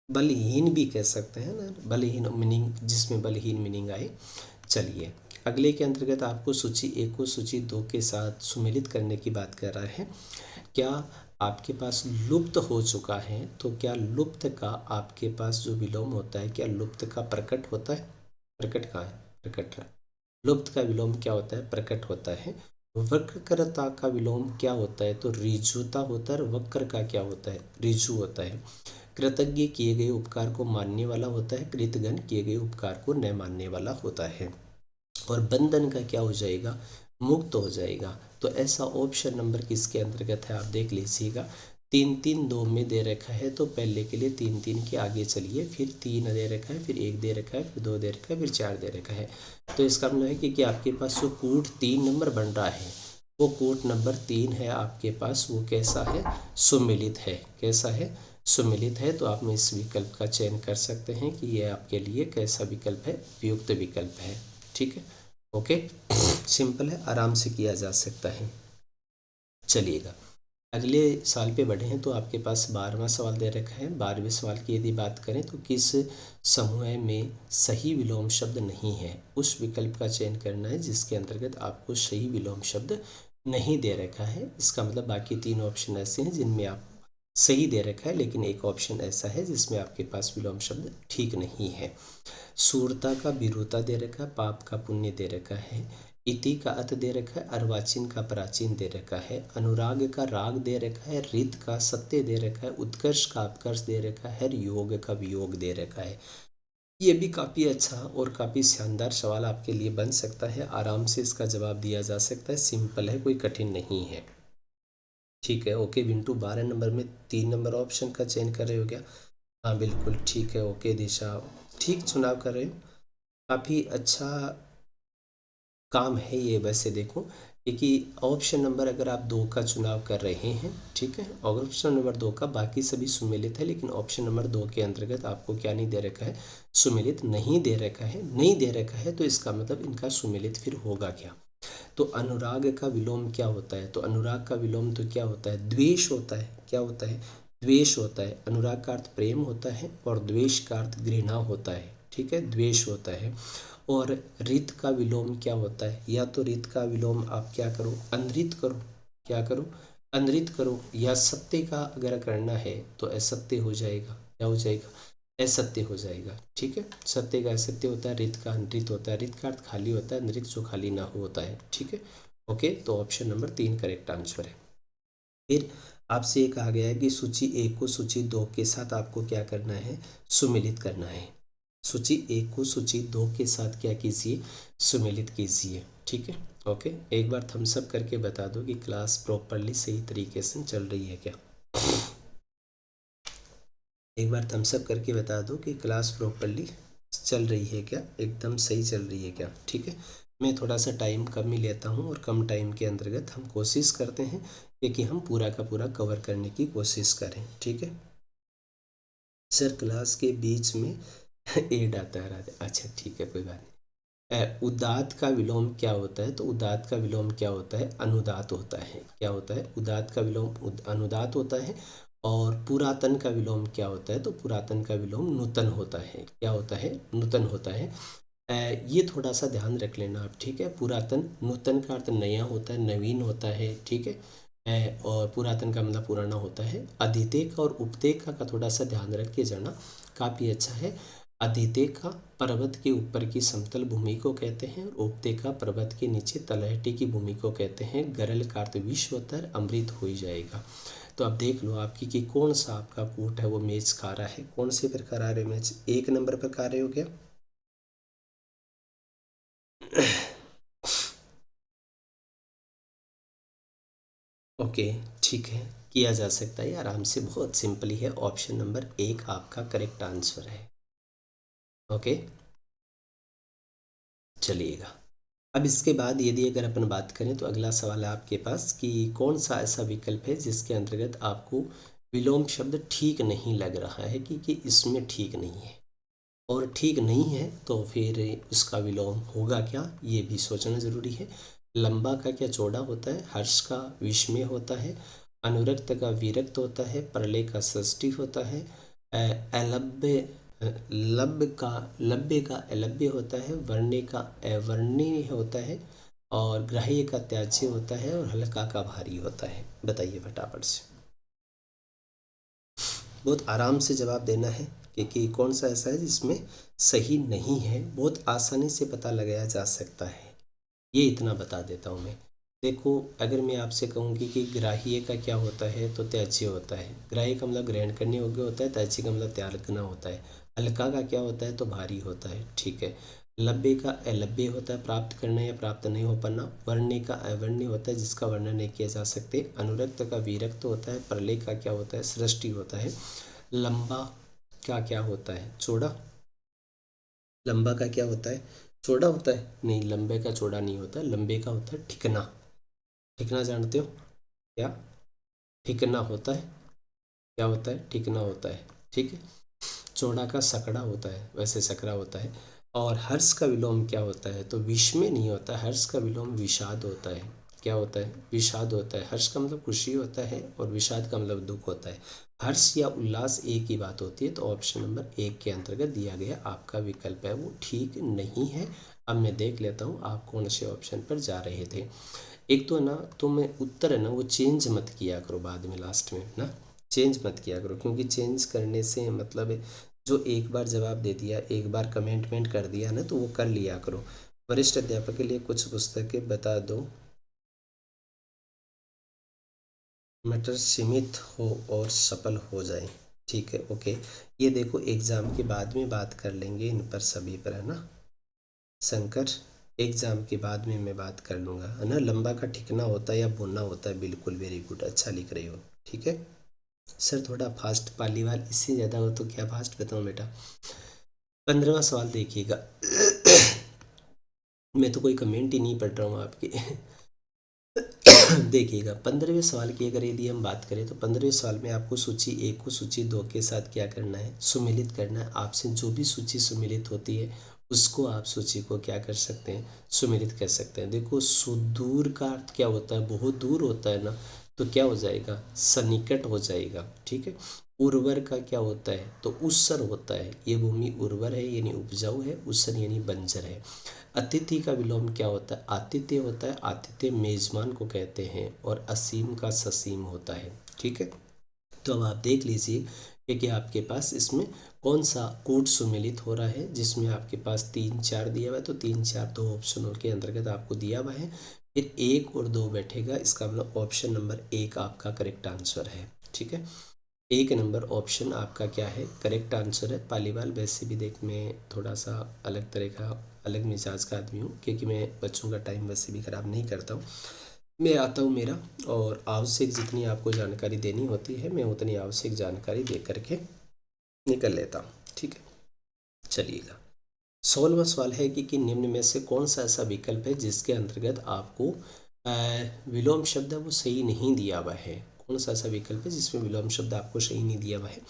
बलहीन भी कह सकते हैं ना, बलहीन मीनिंग, जिसमें बलहीन मीनिंग आए। चलिए, अगले के अंतर्गत आपको सूची 1 को सूची 2 के साथ सुमेलित करने की बात कर रहा है। क्या आपके पास लुप्त हो चुका है, तो क्या लुप्त का आपके पास जो विलोम होता है, क्या लुप्त का प्रकट होता है, प्रकट कहाँ है, प्रकट है। लुप्त का विलोम क्या होता है, प्रकट होता है। वक्रता का विलोम क्या होता है, तो रिजुता होता है। और वक्र का क्या होता है, रिजु होता है। कृतज्ञ किए गए उपकार को मानने वाला होता है, कृतघ्न किए गए उपकार को न मानने वाला होता है। और बंधन का क्या हो जाएगा, मुक्त हो जाएगा। तो ऐसा ऑप्शन नंबर किसके अंतर्गत है, आप देख लीजिएगा। 3-3-2 में दे रखा है, तो पहले के लिए 3-3 के आगे चलिए, फिर 3 दे रखा है, फिर 1 दे रखा है, फिर 2 दे रखा है, फिर 4 दे रखा है। तो इसका मतलब है कि आपके पास जो कूट 3 नंबर बन रहा है, वो कूट नंबर 3 है आपके पास, वो कैसा है, सुमिलित है। कैसा है, सुमिलित है। तो आप में इस विकल्प का चयन कर सकते हैं कि ये आपके लिए कैसा विकल्प है, उपयुक्त विकल्प है। ठीक है, ओके, सिंपल है, आराम से किया जा सकता है। चलिएगा, अगले साल पे बढ़े हैं, तो आपके पास 12वां सवाल दे रखा है। 12वें सवाल की यदि बात करें तो किस समूह में सही विलोम शब्द नहीं है, उस विकल्प का चयन करना है जिसके अंतर्गत आपको सही विलोम शब्द नहीं दे रखा है। इसका मतलब बाकी 3 ऑप्शन ऐसे हैं जिनमें आप सही दे रखा है, लेकिन एक ऑप्शन ऐसा है जिसमें आपके पास विलोम शब्द ठीक नहीं है। सूरता का विरूता दे रखा है, पाप का पुण्य दे रखा है, इति का अत दे रखा है, अर्वाचीन का प्राचीन दे रखा है, अनुराग का राग दे रखा है, रित का सत्य दे रखा है, उत्कर्ष का अपकर्ष दे रखा है, योग का वियोग दे रखा है। ये भी काफ़ी अच्छा और काफ़ी शानदार सवाल आपके लिए बन सकता है, आराम से इसका जवाब दिया जा सकता है, सिंपल है, कोई कठिन नहीं है। ठीक है, ओके बिंटू, 12 नंबर में 3 नंबर ऑप्शन का चयन कर रहे हो क्या, हाँ बिल्कुल ठीक है, ओके दिशा, ठीक चुनाव कर रहे हो, काफ़ी अच्छा काम है ये। वैसे देखो, क्योंकि ऑप्शन नंबर अगर आप 2 का चुनाव कर रहे हैं, ठीक है, और ऑप्शन नंबर 2 का, बाकी सभी सुमेलित है, लेकिन ऑप्शन नंबर 2 के अंतर्गत आपको क्या नहीं दे रखा है, सुमेलित नहीं दे रखा है। नहीं दे रखा है तो इसका मतलब इनका सुमेलित फिर होगा क्या। तो अनुराग का विलोम क्या होता है, तो अनुराग का विलोम तो क्या होता है, द्वेष होता है। क्या होता है, द्वेष होता है। अनुराग का अर्थ प्रेम होता है और द्वेष का अर्थ घृणा होता है। ठीक है, द्वेष होता है। और रित का विलोम क्या होता है, या तो रित का विलोम आप क्या करो, अनृत करो। क्या करो, अनृत करो, या सत्य का अगर करना है तो असत्य हो जाएगा। क्या हो जाएगा, असत्य हो जाएगा। ठीक है, सत्य का असत्य होता है, रित का अनृत होता है, रित का अर्थ खाली होता है, नृत जो खाली ना हो होता है। ठीक है, ओके, तो ऑप्शन नंबर 3 करेक्ट आंसर है। फिर आपसे ये कहा गया है कि सूची 1 को सूची 2 के साथ आपको क्या करना है, सुमिलित करना है। सूची 1 को सूची 2 के साथ क्या कीजिए, सुमिलित कीजिए। ठीक है। ओके, एक बार थम्स अप करके बता दो कि क्लास प्रॉपरली सही तरीके से चल रही है क्या। एक बार थम्स अप करके बता दो कि क्लास प्रॉपरली चल रही है क्या, एकदम सही चल रही है क्या। ठीक है, मैं थोड़ा सा टाइम कम ही लेता हूँ और कम टाइम के अंतर्गत हम कोशिश करते हैं कि हम पूरा का पूरा कवर करने की कोशिश करें। ठीक है सर, क्लास के बीच में एड आता है राधे, अच्छा ठीक है कोई बात नहीं। उदात्त का विलोम क्या होता है, तो उदात्त का विलोम क्या होता है, अनुदात होता है। क्या होता है, उदात्त का विलोम अनुदात होता है। और पुरातन का विलोम क्या होता है, तो पुरातन का विलोम नूतन होता है। क्या होता है, नूतन होता है। ये थोड़ा सा ध्यान रख लेना आप। ठीक है, पुरातन, नूतन का अर्थ नया होता है, नवीन होता है। ठीक है, और पुरातन का मतलब पुराना होता है। अधितेक और उपतेक का थोड़ा सा ध्यान रख के जाना, काफ़ी अच्छा है। अधितेक का पर्वत के ऊपर की समतल भूमि को कहते हैं, और उपतेक का पर्वत के नीचे तलहटी की भूमि को कहते हैं। गरल का अर्थ विष होता है, अमृत हो ही जाएगा। तो अब देख लो आपकी कि कौन सा आपका कूट है वो मैच खा रहा है, कौन से पर खा रहा है मैच, 1 नंबर पर खा रहे हो क्या। ओके, ठीक है, किया जा सकता है आराम से, बहुत सिंपल ही है। ऑप्शन नंबर 1 आपका करेक्ट आंसर है। ओके, चलिएगा। अब इसके बाद यदि अगर अपन बात करें तो अगला सवाल है आपके पास कि कौन सा ऐसा विकल्प है जिसके अंतर्गत आपको विलोम शब्द ठीक नहीं लग रहा है कि इसमें ठीक नहीं है, और ठीक नहीं है तो फिर उसका विलोम होगा क्या, ये भी सोचना ज़रूरी है। लंबा का क्या चौड़ा होता है, हर्ष का विस्मय होता है, अनुरक्त का विरक्त होता है, प्रलय का षष्ठी होता है, अलभ्य लभ्य का अलभ्य होता है, वर्ण्य का अवर्णीय होता है, और ग्राह्य का त्याज्य होता है, और हल्का का भारी होता है। बताइए फटाफट से, बहुत आराम से जवाब देना है कि कौन सा ऐसा है जिसमें सही नहीं है, बहुत आसानी से पता लगाया जा सकता है। ये इतना बता देता हूँ मैं। देखो, अगर मैं आपसे कहूँगी कि ग्राह्य का क्या होता है, तो त्याज्य होता है। ग्राह्य का मतलब ग्रहण करने योग्य होता है, त्याज्य का मतलब त्यागना होता है। हल्का का क्या होता है, तो भारी होता है। ठीक है, लभ्य का अलभ्य होता है, प्राप्त करना या प्राप्त नहीं हो पाना। वर्ण्य का अवर्ण्य होता है, जिसका वर्णन नहीं किया जा सकते। अनुरक्त का विरक्त होता है। प्रलय का क्या होता है, सृष्टि होता है। लंबा का क्या होता है, चौड़ा। लंबा का क्या होता है, चौड़ा होता है। नहीं, लंबे का चौड़ा नहीं होता, लंबे का होता है ठिकना। ठिकना जानते हो क्या, ठिकना होता है, क्या होता है, ठिकना होता है। ठीक है, चौड़ा का सकड़ा होता है, वैसे सकरा होता है। और हर्ष का विलोम क्या होता है, तो विस्मय नहीं होता, हर्ष का विलोम विषाद होता है। क्या होता है, विषाद होता है। हर्ष का मतलब खुशी होता है, और विषाद का मतलब दुख होता है। हर्ष या उल्लास एक ही बात होती है। तो ऑप्शन नंबर 1 के अंतर्गत दिया गया आपका विकल्प है वो ठीक नहीं है। अब मैं देख लेता हूँ आप कौन से ऑप्शन पर जा रहे थे। एक तो ना, तो मैं उत्तर है ना वो चेंज मत किया करो बाद में, लास्ट में ना चेंज मत किया करो, क्योंकि चेंज करने से मतलब जो एक बार जवाब दे दिया, एक बार कमेंटमेंट कर दिया ना, तो वो कर लिया करो। वरिष्ठ अध्यापक के लिए कुछ पुस्तकें बता दो, मैटर सीमित हो और सफल हो जाए। ठीक है, ओके। ये देखो, एग्ज़ाम के बाद में बात कर लेंगे इन पर सभी पर, है ना शंकर। एग्ज़ाम के बाद में मैं बात कर लूँगा, है ना। लंबा का ठिकना होता है या बोलना होता है, बिल्कुल, वेरी गुड, अच्छा लिख रहे हो। ठीक है सर, थोड़ा फास्ट पालीवाल, इससे ज़्यादा हो तो क्या फास्ट बताऊँ बेटा। 15वां सवाल देखिएगा। मैं तो कोई कमेंट ही नहीं पढ़ रहा हूँ आपके। देखिएगा, 15वें सवाल की अगर यदि हम बात करें तो 15वें सवाल में आपको सूची 1 को सूची 2 के साथ क्या करना है, सुमेलित करना है। आपसे जो भी सूची सुमेलित होती है उसको आप सूची को क्या कर सकते हैं, सुमेलित कर सकते हैं। देखो, सुदूर का अर्थ क्या होता है, बहुत दूर होता है ना, तो क्या हो जाएगा, सन्निकट हो जाएगा। ठीक है, उर्वर का क्या होता है, तो उत्सर होता है। ये भूमि उर्वर है यानी उपजाऊ है, उत्सर यानी बंजर है। अतिथि का विलोम क्या होता है, आतिथ्य होता है। आतिथ्य मेजबान को कहते हैं, और असीम का ससीम होता है। ठीक है, तो अब आप देख लीजिए कि आपके पास इसमें कौन सा कोड सुमेलित हो रहा है, जिसमें आपके पास 3 4 दिया हुआ है, तो 3 4 दो ऑप्शनों के अंतर्गत आपको दिया हुआ है। फिर 1 और 2 बैठेगा, इसका मतलब ऑप्शन नंबर 1 आपका करेक्ट आंसर है। ठीक है, 1 नंबर ऑप्शन आपका क्या है, करेक्ट आंसर है। पालीवाल वैसे भी देख, मैं थोड़ा सा अलग तरह का अलग मिजाज का आदमी हूँ, क्योंकि मैं बच्चों का टाइम वैसे भी ख़राब नहीं करता हूँ। मैं आता हूँ मेरा, और आवश्यक जितनी आपको जानकारी देनी होती है मैं उतनी आवश्यक जानकारी दे करके निकल लेता हूँ। ठीक है, चलिएगा। 16वां सवाल है कि निम्न में से कौन सा ऐसा विकल्प है जिसके अंतर्गत आपको विलोम शब्द वो सही नहीं दिया हुआ है। कौन सा ऐसा विकल्प है जिसमें विलोम शब्द आपको सही नहीं दिया हुआ है।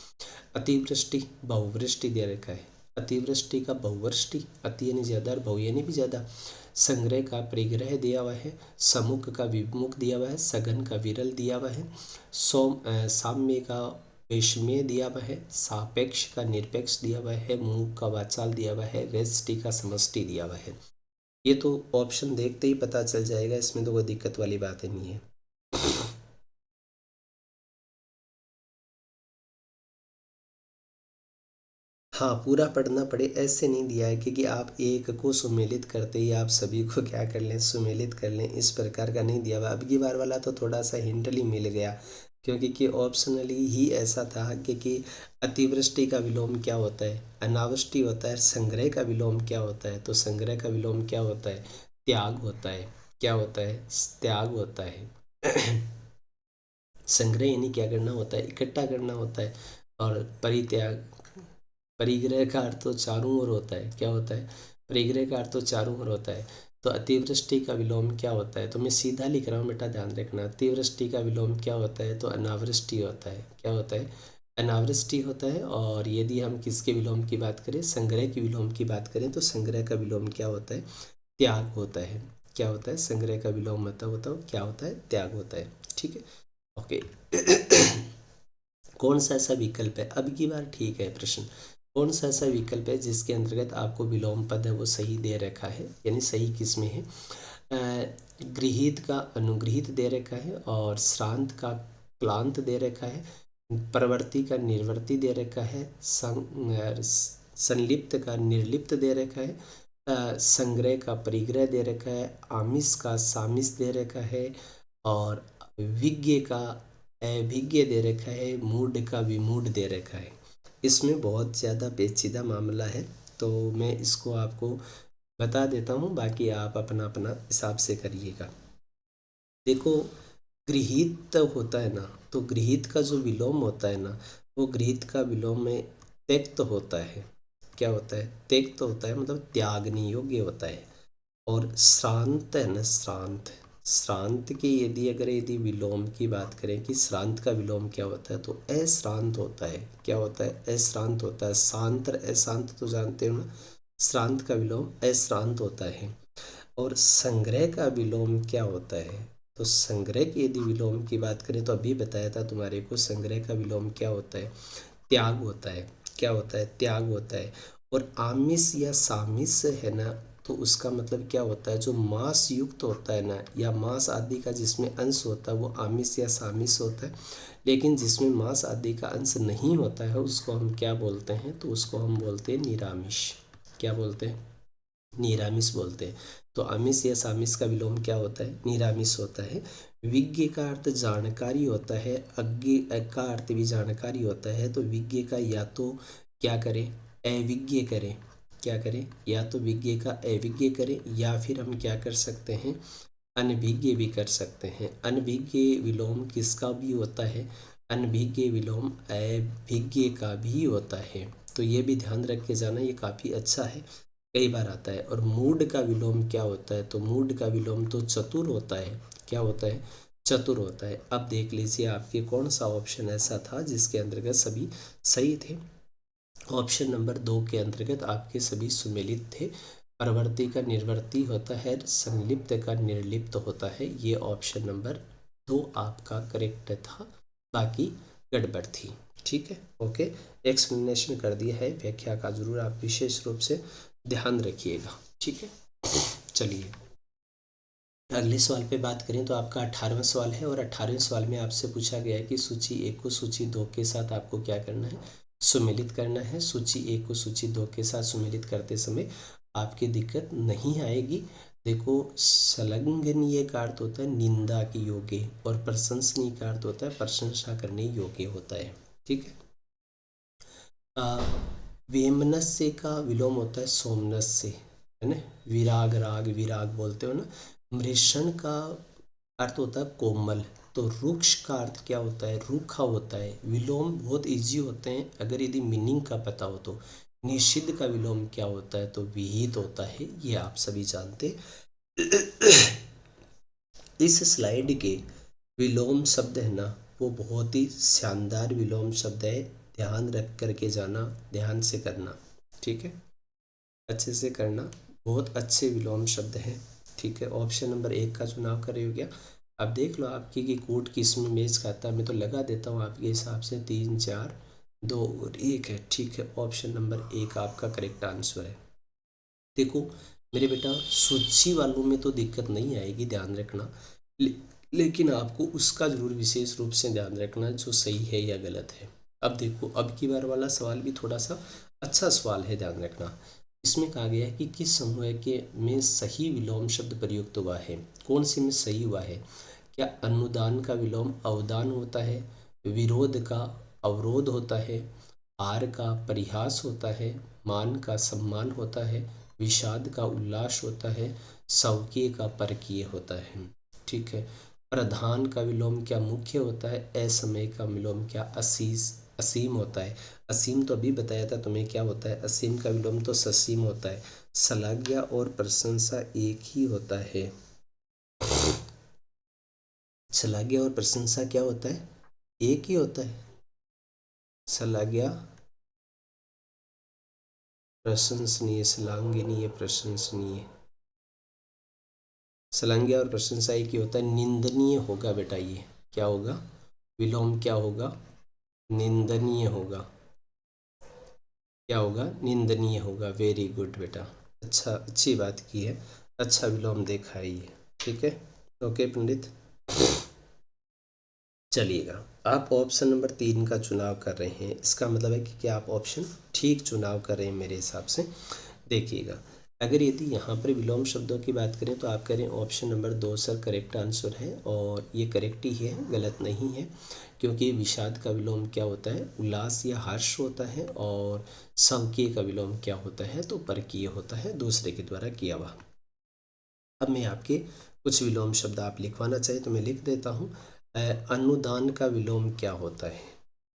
अतिवृष्टि, बहुवृष्टि दे रखा है। अतिवृष्टि का बहुवृष्टि, अति यानी ज़्यादा और बहु यानी भी ज़्यादा। संग्रह का परिग्रह दिया हुआ है। समुख का विमुख दिया हुआ है। सघन का विरल दिया हुआ है। साम्य का पेशमेय दिया हुआ है। सापेक्ष का निरपेक्ष दिया हुआ है। मूक का वाचाल दिया हुआ है। व्यष्टि का समष्टि दिया हुआ है। ये तो ऑप्शन देखते ही पता चल जाएगा, इसमें तो कोई दिक्कत वाली बात ही नहीं है। हाँ, पूरा पढ़ना पड़े ऐसे नहीं दिया है, क्योंकि आप एक को सुमेलित करते ही आप सभी को क्या कर लें, सुमेलित कर लें, इस प्रकार का नहीं दिया हुआ। अब की बार वाला तो थोड़ा सा हिंटली मिल गया, क्योंकि कि ऑप्शनली ही ऐसा था कि अतिवृष्टि का विलोम क्या होता है, अनावृष्टि होता है। संग्रह का विलोम क्या होता है, तो संग्रह का विलोम क्या होता है, त्याग होता है। क्या होता है, त्याग होता है। संग्रह यानी क्या करना होता है, इकट्ठा करना होता है। और परित्याग, परिग्रह का अर्थ तो चारों ओर होता है। क्या होता है, परिग्रह का अर्थ तो चारों ओर होता है। तो अतिवृष्टि का विलोम क्या होता है, तो मैं सीधा लिख रहा हूँ बेटा, ध्यान रखना। अतिवृष्टि का विलोम क्या होता है, तो अनावृष्टि होता है। क्या होता है, अनावृष्टि होता है। और यदि हम किसके विलोम की बात करें, संग्रह की विलोम की बात करें, तो संग्रह का विलोम क्या होता है, त्याग होता है। क्या होता है, संग्रह का विलोम मतलब होता है क्या होता है, त्याग होता है। ठीक है, ओके। कौन सा ऐसा विकल्प है, अब की बार ठीक है प्रश्न, कौन सा ऐसा विकल्प है जिसके अंतर्गत आपको विलोम पद है वो सही दे रखा है, यानी सही किस में है। गृहीत का अनुगृहीत दे रखा है, और श्रांत का क्लांत दे रखा है। प्रवर्ती का निर्वर्ती दे रखा है। संलिप्त का निर्लिप्त दे रखा है। संग्रह का परिग्रह दे रखा है। आमिष का सामिष दे रखा है। और विज्ञ का अभिज्ञ दे रखा है। मूड का विमूढ़ दे रखा है। इसमें बहुत ज़्यादा पेचीदा मामला है, तो मैं इसको आपको बता देता हूँ, बाकी आप अपना अपना हिसाब से करिएगा। देखो, गृहीत होता है ना, तो गृहीत का जो विलोम होता है ना, वो गृहीत का विलोम में त्यक्त होता है। क्या होता है, त्यक्त होता है, मतलब त्यागनी योग्य होता है। और श्रांत है ना, श्रांत, श्रांत की यदि विलोम की बात करें कि श्रांत का विलोम क्या होता है, तो अश्रांत होता है। क्या होता है, अश्रांत होता है। शांत और अशांत तो जानते हो ना, श्रांत का विलोम अश्रांत होता है। और संग्रह का विलोम क्या होता है, तो संग्रह की यदि विलोम की बात करें, तो अभी बताया था तुम्हारे को, संग्रह का विलोम क्या होता है, त्याग होता है। क्या होता है, त्याग होता है। और आमिष या सामिष है ना, तो उसका मतलब क्या होता है, जो मांस युक्त होता है ना, या मांस आदि का जिसमें अंश होता है वो आमिष या सामिष होता है। लेकिन जिसमें मांस आदि का अंश नहीं होता है उसको हम क्या बोलते हैं, तो उसको हम बोलते हैं निरामिष। क्या बोलते हैं, निरामिष बोलते हैं। तो आमिष या सामिष का विलोम क्या होता है, निरामिष होता है। विज्ञ का अर्थ जानकारी होता है। अज्ञ का अर्थ भी जानकारी होता है। तो विज्ञ का या तो क्या करें, अविज्ञ करें। क्या करें, या तो विज्ञ का अविज्ञ करें, या फिर हम क्या कर सकते हैं, अनभिज्ञ भी कर सकते हैं। अनभिज्ञ विलोम किसका भी होता है, अनभिज्ञ विलोम अभिज्ञ का भी होता है। तो ये भी ध्यान रख के जाना, ये काफ़ी अच्छा है, कई बार आता है। और मूड का विलोम क्या होता है, तो मूड का विलोम तो चतुर होता है। क्या होता है, चतुर होता है। अब देख लीजिए आपके कौन सा ऑप्शन ऐसा था जिसके अंतर्गत सभी सही थे। ऑप्शन नंबर 2 के अंतर्गत आपके सभी सुमेलित थे। प्रवर्ती का निर्वर्ती होता है, संलिप्त का निर्लिप्त होता है। ये ऑप्शन नंबर 2 आपका करेक्ट था, बाकी गड़बड़ थी। ठीक है, ओके। एक्सप्लेनेशन कर दिया है, व्याख्या का जरूर आप विशेष रूप से ध्यान रखिएगा। ठीक है, चलिए अगले सवाल पे बात करें, तो आपका 18वां सवाल है। और 18वें सवाल में आपसे पूछा गया है कि सूची 1 को सूची 2 के साथ आपको क्या करना है, सुमेलित करना है। सूची 1 को सूची 2 के साथ सुमेलित करते समय आपकी दिक्कत नहीं आएगी। देखो, संलग्नीय का अर्थ होता है निंदा की योग्य, और प्रशंसनीय का अर्थ होता है प्रशंसा करने योग्य होता है। ठीक है, वेमनस्य का विलोम होता है सोमनस्य। है ना। विराग, राग, विराग बोलते हो ना। मृषण का अर्थ होता है कोमल, तो रुक्ष का अर्थ क्या होता है, रूखा होता है। विलोम बहुत इजी होते हैं अगर यदि मीनिंग का पता हो तो। निषिद्ध का विलोम क्या होता है, तो विहित होता है, ये आप सभी जानते। इस स्लाइड के विलोम शब्द है ना, वो बहुत ही शानदार विलोम शब्द है। ध्यान रख करके जाना, ध्यान से करना, ठीक है, अच्छे से करना। बहुत अच्छे विलोम शब्द हैं, ठीक है। ऑप्शन नंबर 1 का चुनाव कर रहे हो क्या। अब देख लो आपकी कि कोट किस में मैच खाता है। मैं तो लगा देता हूँ आपके हिसाब से 3, 4, 2 और 1 है, ठीक है। ऑप्शन नंबर 1 आपका करेक्ट आंसर है। देखो मेरे बेटा, सूची वालों में तो दिक्कत नहीं आएगी, ध्यान रखना। ले, लेकिन आपको उसका जरूर विशेष रूप से ध्यान रखना जो सही है या गलत है। अब देखो, अब की बार वाला सवाल भी थोड़ा सा अच्छा सवाल है, ध्यान रखना। इसमें कहा गया है कि किस समूह के में सही विलोम शब्द प्रयुक्त हुआ है। कौन से में सही हुआ है। क्या अनुदान का विलोम अवदान होता है, विरोध का अवरोध होता है, आर का परिहास होता है, मान का सम्मान होता है, विषाद का उल्लास होता है, स्वकीय का परकीय होता है, ठीक है। प्रधान का विलोम क्या मुख्य होता है, असमय का विलोम क्या असीम होता है। असीम तो अभी बताया था तुम्हें क्या होता है, असीम का विलोम तो ससीम होता है। श्लाघ्य और प्रशंसा एक ही होता है। श्लाघ्य और प्रशंसा क्या होता है, एक ही होता है। श्लाघ्य प्रशंसनीय, श्लाघनीय प्रशंसनीय। श्लाघ्य और प्रशंसा एक ही होता है। निंदनीय होगा बेटा, ये क्या होगा, विलोम क्या होगा, निंदनीय होगा। क्या होगा, निंदनीय होगा। वेरी गुड बेटा, अच्छा, अच्छी बात की है, अच्छा विलोम देखा है ये, ठीक है। ओके पंडित, चलिएगा। आप ऑप्शन नंबर 3 का चुनाव कर रहे हैं, इसका मतलब है कि क्या आप ऑप्शन ठीक चुनाव कर रहे हैं मेरे हिसाब से। देखिएगा, अगर यदि यहाँ पर विलोम शब्दों की बात करें तो आप करें option number 2 sir correct answer है, और ये करेक्ट ही है, गलत नहीं है। क्योंकि विषाद का विलोम क्या होता है, उल्लास या हर्ष होता है, और स्वकीय का विलोम क्या होता है, तो परकीय होता है, दूसरे के द्वारा किया हुआ। अब मैं आपके कुछ विलोम शब्द आप लिखवाना चाहिए तो मैं लिख देता हूँ। अनुदान का विलोम क्या होता है।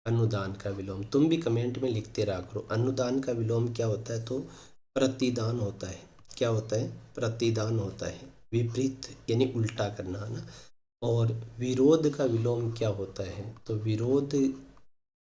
अनुदान का विलोम तुम भी कमेंट में लिखते रहा करो। अनुदान का विलोम क्या होता है, तो प्रतिदान होता है। क्या होता है, प्रतिदान होता है। विपरीत यानी उल्टा करना, है ना। और विरोध का विलोम क्या होता है, तो विरोध,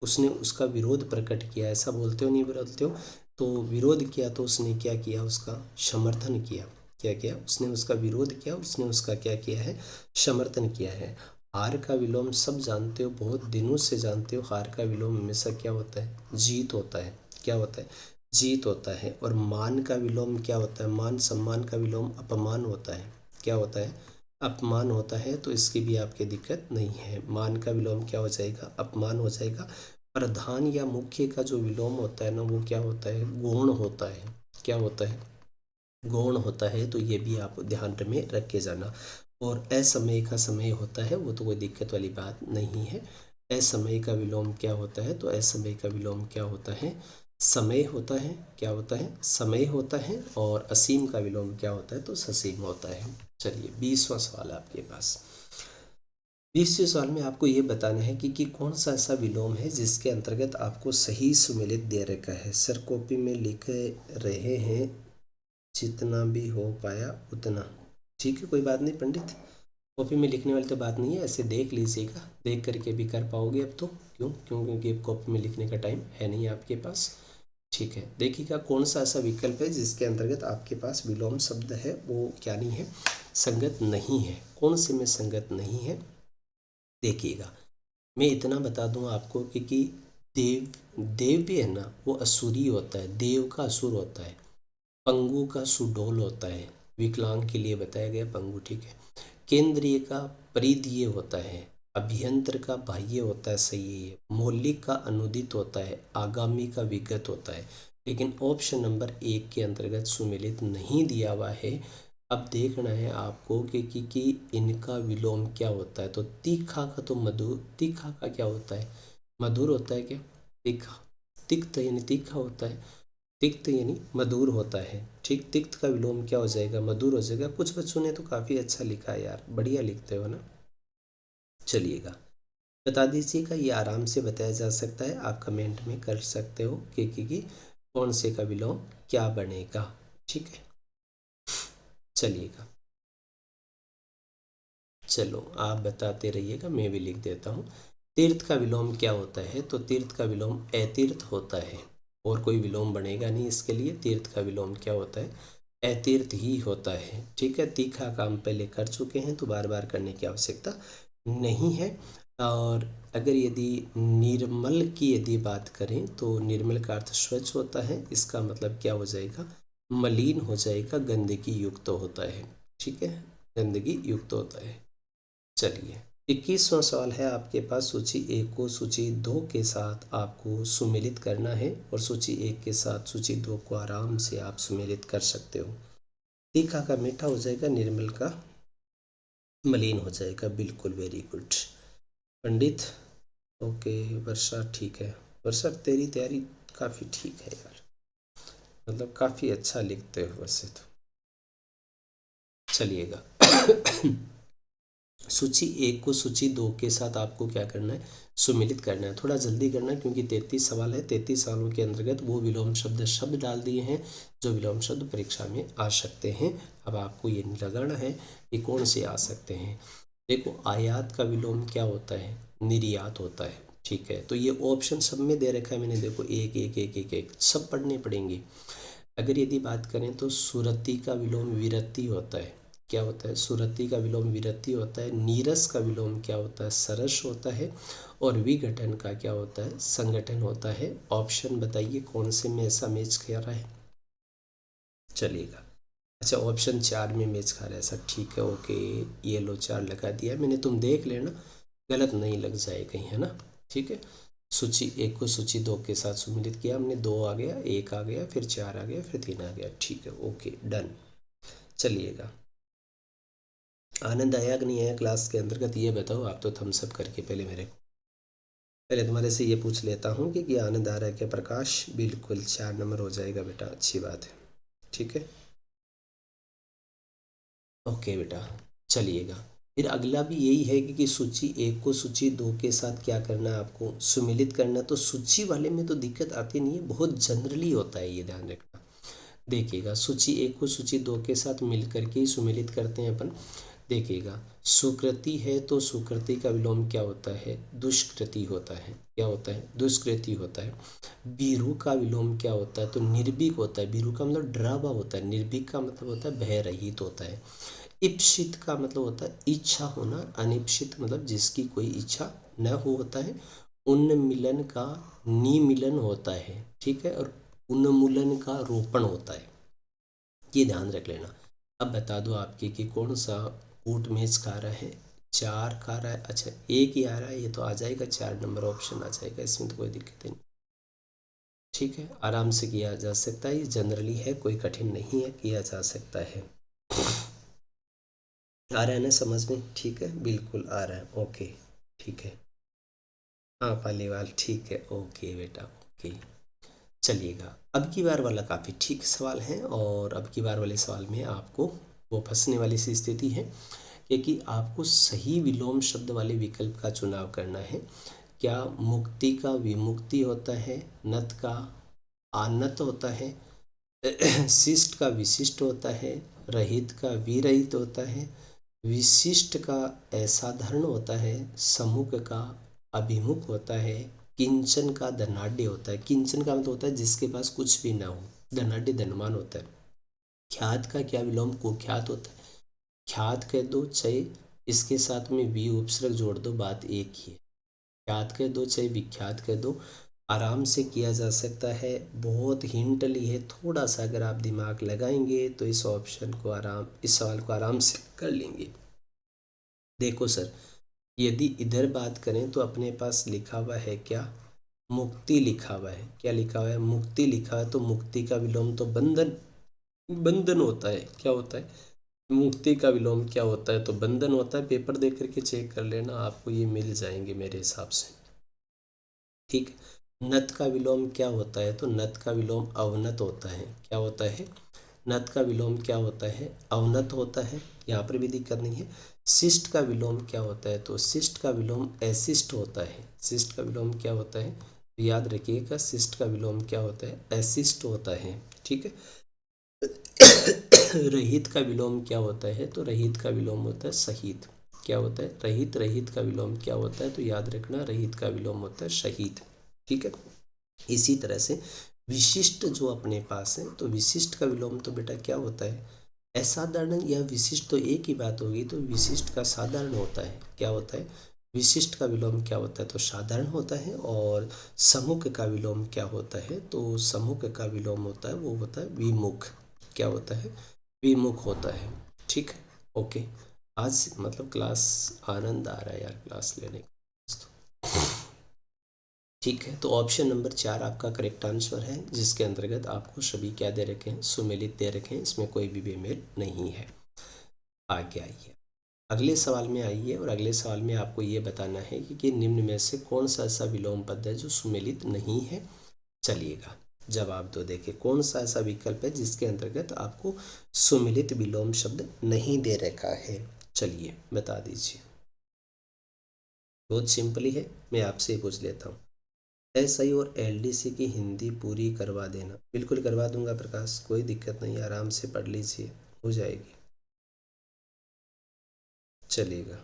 उसने उसका विरोध प्रकट किया, ऐसा बोलते हो नहीं बोलते हो, तो विरोध किया तो उसने क्या किया, उसका समर्थन किया। क्या किया, उसने उसका विरोध किया, उसने उसका क्या किया है, समर्थन किया है। हार का विलोम सब जानते हो, बहुत दिनों से जानते हो। हार का विलोम हमेशा क्या होता है, जीत होता है। क्या होता है, जीत होता है। और मान का विलोम क्या होता है, मान सम्मान का विलोम अपमान होता है। क्या होता है, अपमान होता है। तो इसकी भी आपकी दिक्कत नहीं है, मान का विलोम क्या हो जाएगा, अपमान हो जाएगा। प्रधान या मुख्य का जो विलोम होता है ना, वो क्या होता है, गौण होता है। क्या होता है, गौण होता है। तो ये भी आप ध्यान में रख के जाना। और असमय का समय होता है, वो तो कोई दिक्कत वाली बात नहीं है। असमय का विलोम क्या होता है, तो असमय का विलोम क्या होता है, समय होता है। क्या होता है, समय होता है। और असीम का विलोम क्या होता है, तो ससीम होता है। चलिए 20वां सवाल आपके पास। 20वें सवाल में आपको ये बताना है कि कौन सा ऐसा विलोम है जिसके अंतर्गत आपको सही सुमेलित दे रखा है। सर कॉपी में लिख रहे हैं, जितना भी हो पाया उतना, ठीक है, कोई बात नहीं पंडित, कॉपी में लिखने वाली तो बात नहीं है, ऐसे देख लीजिएगा, देख करके भी कर पाओगे अब तो। क्यों क्योंकि अब कॉपी में लिखने का टाइम है नहीं आपके पास, ठीक है। देखिएगा कौन सा ऐसा विकल्प है जिसके अंतर्गत आपके पास विलोम शब्द है वो क्या नहीं है, संगत नहीं है। कौन से में संगत नहीं है, देखिएगा। मैं इतना बता दूं आपको कि देव भी है ना, वो असुरी होता है, देव का असुर होता है। पंगु का सुडोल होता है, विकलांग के लिए बताया गया पंगु, ठीक है। केंद्रीय का परिधीय होता है, अभियंत्र का बाह्य होता है, सही है। मौलिक का अनुदित होता है, आगामी का विगत होता है। लेकिन ऑप्शन नंबर 1 के अंतर्गत सुमेलित नहीं दिया हुआ है। अब देखना है आपको कि इनका विलोम क्या होता है। तो तीखा का तो मधुर, तीखा का क्या होता है, मधुर होता है क्या, तीखा, तिक्त यानी तीखा होता है। तिक्त यानी मधुर होता है, ठीक। तिक्त का विलोम क्या हो जाएगा, मधुर हो जाएगा। कुछ बच्चों ने तो काफ़ी अच्छा लिखा है यार, बढ़िया लिखते हो ना। चलिएगा, बता दीजिएगा, ये आराम से बताया जा सकता है, आप कमेंट में कर सकते हो कि कौन से का विलोम क्या बनेगा, ठीक है। चलिएगा, चलो आप बताते रहिएगा, मैं भी लिख देता हूँ। तीर्थ का विलोम क्या होता है, तो तीर्थ का विलोम अतीर्थ होता है, और कोई विलोम बनेगा नहीं इसके लिए। तीर्थ का विलोम क्या होता है, अतीर्थ ही होता है, ठीक है। तीखा काम पहले कर चुके हैं तो बार बार करने की आवश्यकता नहीं है। और अगर यदि निर्मल की यदि बात करें तो निर्मल का अर्थ स्वच्छ होता है, इसका मतलब क्या हो जाएगा, मलिन हो जाएगा, गंदगी युक्त होता है, ठीक है, गंदगी युक्त होता है। चलिए, 21वां सवाल है आपके पास। सूची 1 को सूची 2 के साथ आपको सुमेलित करना है, और सूची 1 के साथ सूची 2 को आराम से आप सुमेलित कर सकते हो। तीखा का मीठा हो जाएगा, निर्मल का मलिन हो जाएगा, बिल्कुल, वेरी गुड पंडित। ओके वर्षा, ठीक है। वर्षा, तेरी तैयारी काफ़ी ठीक है यार, मतलब काफ़ी अच्छा लिखते हो वैसे तो। चलिएगा, सूची 1 को सूची 2 के साथ आपको क्या करना है, सुमेलित करना है। थोड़ा जल्दी करना है क्योंकि 33 सवाल है। 33 सवालों के अंतर्गत वो विलोम शब्द डाल दिए हैं जो विलोम शब्द परीक्षा में आ सकते हैं। अब आपको ये लगाना है कि कौन से आ सकते हैं। देखो, आयात का विलोम क्या होता है, निर्यात होता है, ठीक है। तो ये ऑप्शन सब में दे रखा है मैंने, देखो, एक एक एक एक एक सब पढ़ने पड़ेंगे। अगर यदि बात करें तो सुरति का विलोम विरति होता है, क्या होता है, सुरति का विलोम विरति होता है। नीरस का विलोम क्या होता है, सरस होता है। और विघटन का क्या होता है, संगठन होता है। ऑप्शन बताइए कौन से में ऐसा मैच कर रहा है। चलिएगा, अच्छा, ऑप्शन 4 में मैच खा रहा है सर, ठीक है, ओके। ये लो 4 लगा दिया मैंने, तुम देख लेना गलत नहीं लग जाए कहीं, है ना, ठीक है। सूची 1 को सूची 2 के साथ सुमेलित किया हमने, 2 आ गया, 1 आ गया, फिर 4 आ गया, फिर 3 आ गया, ठीक है, ओके डन। चलिएगा, आनंद आया कि नहीं आया क्लास के अंतर्गत, ये बताओ आप तो थम्स अप करके पहले मेरे को। पहले तुम्हारे से ये पूछ लेता हूँ कि आनंद आ रहा है क्या। प्रकाश, बिल्कुल 4 नंबर हो जाएगा बेटा, अच्छी बात है, ठीक है, ओके बेटा। चलिएगा, फिर अगला भी यही है कि सूची 1 को सूची 2 के साथ क्या करना है, आपको सुमेलित करना। तो सूची वाले में तो दिक्कत आती नहीं है, बहुत जनरली होता है, ये ध्यान रखना। देखिएगा, सूची 1 को सूची 2 के साथ मिल करके ही सुमेलित करते हैं अपन। देखिएगा, सुकृति है तो सुकृति का विलोम क्या होता है, दुष्कृति होता है, क्या होता है, दुष्कृति होता है। बीरू का विलोम क्या होता है, तो निर्भीक होता है। बीरू का मतलब डरावा होता है, निर्भीक का मतलब होता है भय रहित होता है। इप्सित का मतलब होता है इच्छा होना, अनिप्सित मतलब जिसकी कोई इच्छा न हो होता है। उन्मिलन का निमिलन होता है, ठीक है, और उन्मूलन का रोपण होता है, ये ध्यान रख लेना। अब बता दो आपके कि कौन सा ऊट मैच खा रहा है, 4 खा रहा है, अच्छा 1 ही आ रहा है, ये तो आ जाएगा, 4 नंबर ऑप्शन आ जाएगा, इसमें तो कोई दिक्कत नहीं, ठीक है, आराम से किया जा सकता है, ये जनरली है, कोई कठिन नहीं है, किया जा सकता है। आ रहा है ना समझ में, ठीक है, बिल्कुल आ रहा है, ओके, ठीक है। हाँ पालीवाल, ठीक है, ओके बेटा, ओके। चलिएगा, अब की बार वाला काफ़ी ठीक सवाल है, और अब की बार वाले सवाल में आपको वो फंसने वाली सी स्थिति है कि आपको सही विलोम शब्द वाले विकल्प का चुनाव करना है। क्या मुक्ति का विमुक्ति होता है, नत का आनत होता है, शिष्ट का विशिष्ट होता है, रहित का विरहित होता है, विशिष्ट का असाधारण होता है, सम्मुख का अभिमुख होता है, किंचन का धनाढ्य होता है। किंचन का मतलब होता है जिसके पास कुछ भी ना हो, धनाढ्य धनवान होता है। ख्यात का क्या विलोम, कुख्यात होता है। ख्यात कह दो चाहे इसके साथ में वी उपसर्ग जोड़ दो, बात एक ही है। ख्यात कह दो चाहे विख्यात कह दो, आराम से किया जा सकता है। बहुत हिंट ली है, थोड़ा सा अगर आप दिमाग लगाएंगे तो इस ऑप्शन को इस सवाल को आराम से कर लेंगे। देखो सर, यदि इधर बात करें तो अपने पास लिखा हुआ है क्या, मुक्ति लिखा हुआ है, क्या लिखा हुआ है, मुक्ति लिखा है। तो मुक्ति का विलोम तो बंधन, बंधन होता है, क्या होता है, मुक्ति का विलोम क्या होता है, तो बंधन होता है। पेपर देख करके चेक कर लेना, आपको ये मिल जाएंगे मेरे हिसाब से, ठीक है। नत का विलोम क्या होता है? तो नत का विलोम अवनत होता है। क्या होता है? नत का विलोम क्या होता है? अवनत होता है। यहाँ पर भी दिक्कत नहीं है। शिष्ट का विलोम क्या होता है? तो शिष्ट का विलोम अशिष्ट होता है। शिष्ट का विलोम क्या होता है? तो याद रखिएगा, शिष्ट का विलोम क्या होता है? अशिष्ट होता है। ठीक है। रहित का विलोम क्या होता है? तो रहित का विलोम होता है शहीद। क्या होता है? रहित। रहित का विलोम क्या होता है? तो याद रखना, रहित का विलोम होता है शहीद। ठीक है। इसी तरह से विशिष्ट जो अपने पास है, तो विशिष्ट का विलोम तो बेटा क्या होता है? असाधारण या विशिष्ट तो एक ही बात होगी, तो विशिष्ट का साधारण होता है। क्या होता है? विशिष्ट का विलोम क्या होता है? तो साधारण होता है। और समुख का विलोम क्या होता है? तो समुख का विलोम होता है, वो होता है विमुख। क्या होता है? विमुख होता है। ठीक है। ओके। आज मतलब क्लास आनंद आ रहा है यार क्लास लेने का। ठीक है। तो ऑप्शन नंबर 4 आपका करेक्ट आंसर है, जिसके अंतर्गत आपको सभी क्या दे रखे हैं? सुमेलित दे रखे हैं। इसमें कोई भी बेमेल नहीं है। आगे आइए, अगले सवाल में आइए। और अगले सवाल में आपको ये बताना है कि निम्न में से कौन सा ऐसा विलोम पद है जो सुमेलित नहीं है। चलिएगा, जवाब दो। देखिए कौन सा ऐसा विकल्प है जिसके अंतर्गत आपको सुमेलित विलोम शब्द नहीं दे रखा है। चलिए बता दीजिए। बहुत सिंपल ही है, मैं आपसे ही पूछ लेता हूँ। एसआई और एलडीसी की हिंदी पूरी करवा देना। बिल्कुल करवा दूंगा प्रकाश, कोई दिक्कत नहीं, आराम से पढ़ लीजिए, हो जाएगी। चलिएगा।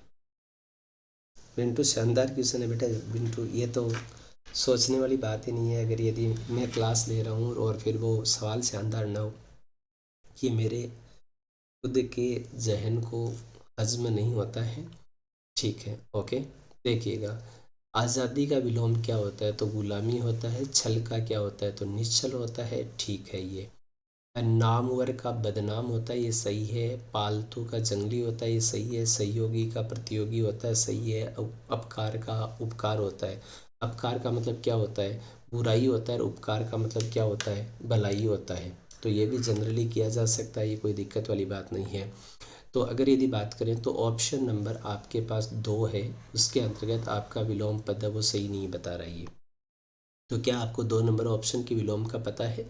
बिंटू शानदार क्वेश्चन है बेटा। बिंटू ये तो सोचने वाली बात ही नहीं है। अगर यदि मैं क्लास ले रहा हूँ और फिर वो सवाल शानदार ना हो, ये मेरे खुद के जहन को हजम नहीं होता है। ठीक है। ओके। देखिएगा, आज़ादी का विलोम क्या होता है? तो गुलामी होता है। छल का क्या होता है? तो निश्चल होता है। ठीक है। ये नामवर का बदनाम होता है, ये सही है। पालतू का जंगली होता है, ये सही है। सहयोगी का प्रतियोगी होता है, सही है। अपकार का उपकार होता है। अपकार का मतलब क्या होता है? बुराई होता है। और उपकार का मतलब क्या होता है? भलाई होता है। तो ये भी जनरली किया जा सकता है, ये कोई दिक्कत वाली बात नहीं है। तो अगर यदि बात करें तो ऑप्शन नंबर आपके पास 2 है, उसके अंतर्गत आपका विलोम पद है वो सही नहीं बता रही है। तो क्या आपको 2 नंबर ऑप्शन की विलोम का पता है?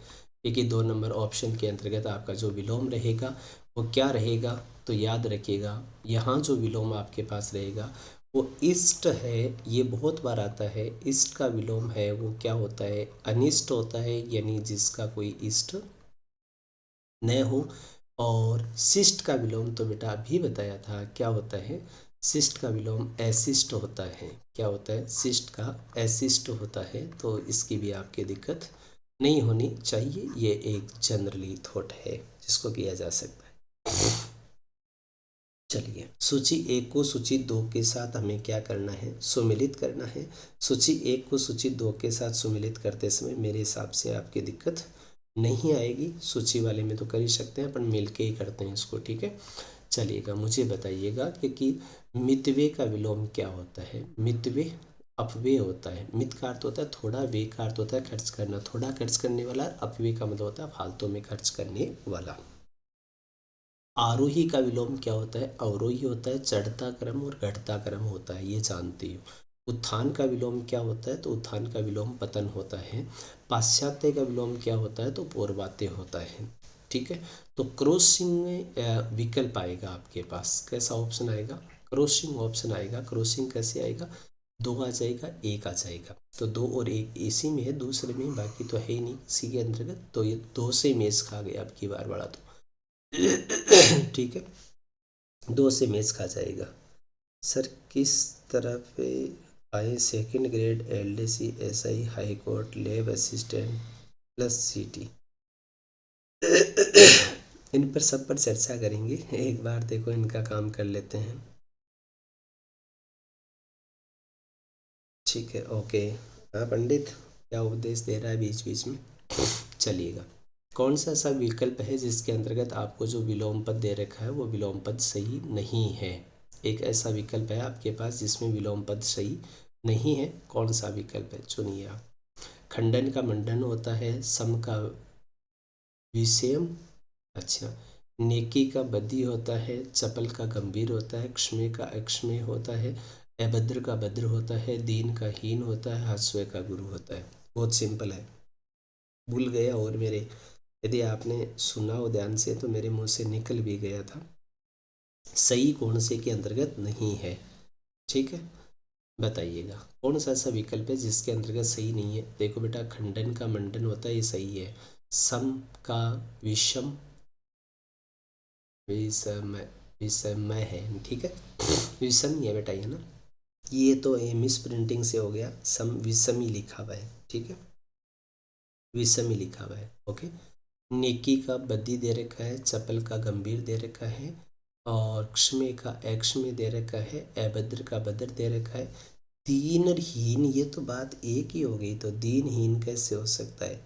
देखिए 2 नंबर ऑप्शन के अंतर्गत आपका जो विलोम रहेगा वो क्या रहेगा? तो याद रखिएगा, यहाँ जो विलोम आपके पास रहेगा वो इष्ट है। ये बहुत बार आता है। इष्ट का विलोम है वो क्या होता है? अनिष्ट होता है, यानी जिसका कोई इष्ट न हो। और शिष्ट का विलोम तो बेटा अभी बताया था, क्या होता है? शिष्ट का विलोम अशिष्ट होता है। क्या होता है? शिष्ट का अशिष्ट होता है। तो इसकी भी आपकी दिक्कत नहीं होनी चाहिए। ये एक जनरली थॉट है जिसको किया जा सकता है। चलिए, सूची 1 को सूची 2 के साथ हमें क्या करना है? सुमिलित करना है। सूची 1 को सूची 2 के साथ सुमिलित करते समय मेरे हिसाब से आपकी दिक्कत नहीं आएगी। सूची वाले में तो कर ही सकते हैं, अपन मिल के ही करते हैं इसको। ठीक है। चलिएगा, मुझे बताइएगा कि मितव्यय का विलोम क्या होता है? मितव्यय अपव्यय होता है। मित का अर्थ होता है थोड़ा, व्यय का अर्थ होता है खर्च करना, थोड़ा खर्च करने वाला। अपव्यय का मतलब होता है फालतू में खर्च करने वाला। आरोही का विलोम क्या होता है? अवरोही होता है। चढ़ता क्रम और घटता क्रम होता है, ये जानती हो। उत्थान का विलोम क्या होता है? तो उत्थान का विलोम पतन होता है। पाश्चात्य का विलोम क्या होता है? तो पौर्वात्य होता है। ठीक है। तो क्रॉसिंग में विकल्प आएगा आपके पास। कैसा ऑप्शन आएगा? क्रॉसिंग ऑप्शन आएगा। क्रॉसिंग कैसे आएगा? 2 आ जाएगा, 1 आ जाएगा। तो 2 और 1 इसी में है, दूसरे में, बाकी तो है ही नहीं इसी के अंतर्गत। तो ये 2 से मेज खा गया अब की बार बड़ा तो। ठीक है। 2 से मेज खा जाएगा। सर किस तरह पे आए second grade LDC SI high court lab assistant plus सीटी? इन पर सब पर चर्चा करेंगे, एक बार देखो इनका काम कर लेते हैं। ठीक है। ओके। हाँ पंडित, क्या उपदेश दे रहा है बीच बीच में? चलिएगा, कौन सा ऐसा विकल्प है जिसके अंतर्गत आपको जो विलोम पद दे रखा है वो विलोम पद सही नहीं है? एक ऐसा विकल्प है आपके पास जिसमें विलोम पद सही नहीं है। कौन सा विकल्प है? चुनिए आप। खंडन का मंडन होता है। सम का विषयम। अच्छा। नेकी का बदी होता है। चपल का गंभीर होता है। क्षमे का अक्षमेय होता है। अभद्र का भद्र होता है। दीन का हीन होता है। हास्य का गुरु होता है। बहुत सिंपल है, भूल गया और मेरे, यदि आपने सुना हो ध्यान से तो मेरे मुंह से निकल भी गया था। सही कौन से के अंतर्गत नहीं है, ठीक है, बताइएगा कौन सा ऐसा विकल्प है जिसके अंतर्गत सही नहीं है। देखो बेटा, खंडन का मंडन होता है, ये सही है। सम का विषम विषम विषमय है, ठीक है, विषम ही है बेटा ये ना, ये तो ये मिस प्रिंटिंग से हो गया, सम विषम ही लिखा हुआ है, ठीक है, विषम ही लिखा हुआ है, ओके। नेकी का बद्दी दे रखा है, चपल का गंभीर दे रखा है, और क्ष्मे का अक्षम्य दे रखा है, अभद्र का भद्र दे रखा है। दीन और हीन, ये तो बात एक ही हो गई, तो दीनहीन कैसे हो सकता है?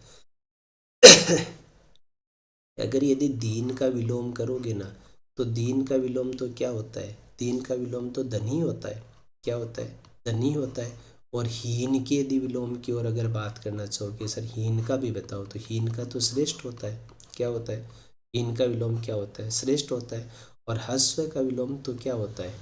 अगर यदि दीन का विलोम करोगे ना, तो दीन का विलोम तो क्या होता है? दीन का विलोम तो धनी होता है, क्या होता है? धनी होता है। और हीन के यदि विलोम की ओर अगर बात करना चाहोगे सर, हीन का भी बताओ, तो हीन का तो श्रेष्ठ होता है, क्या होता है? हीन का विलोम क्या होता है? श्रेष्ठ होता है। और हस्व का विलोम तो क्या होता है?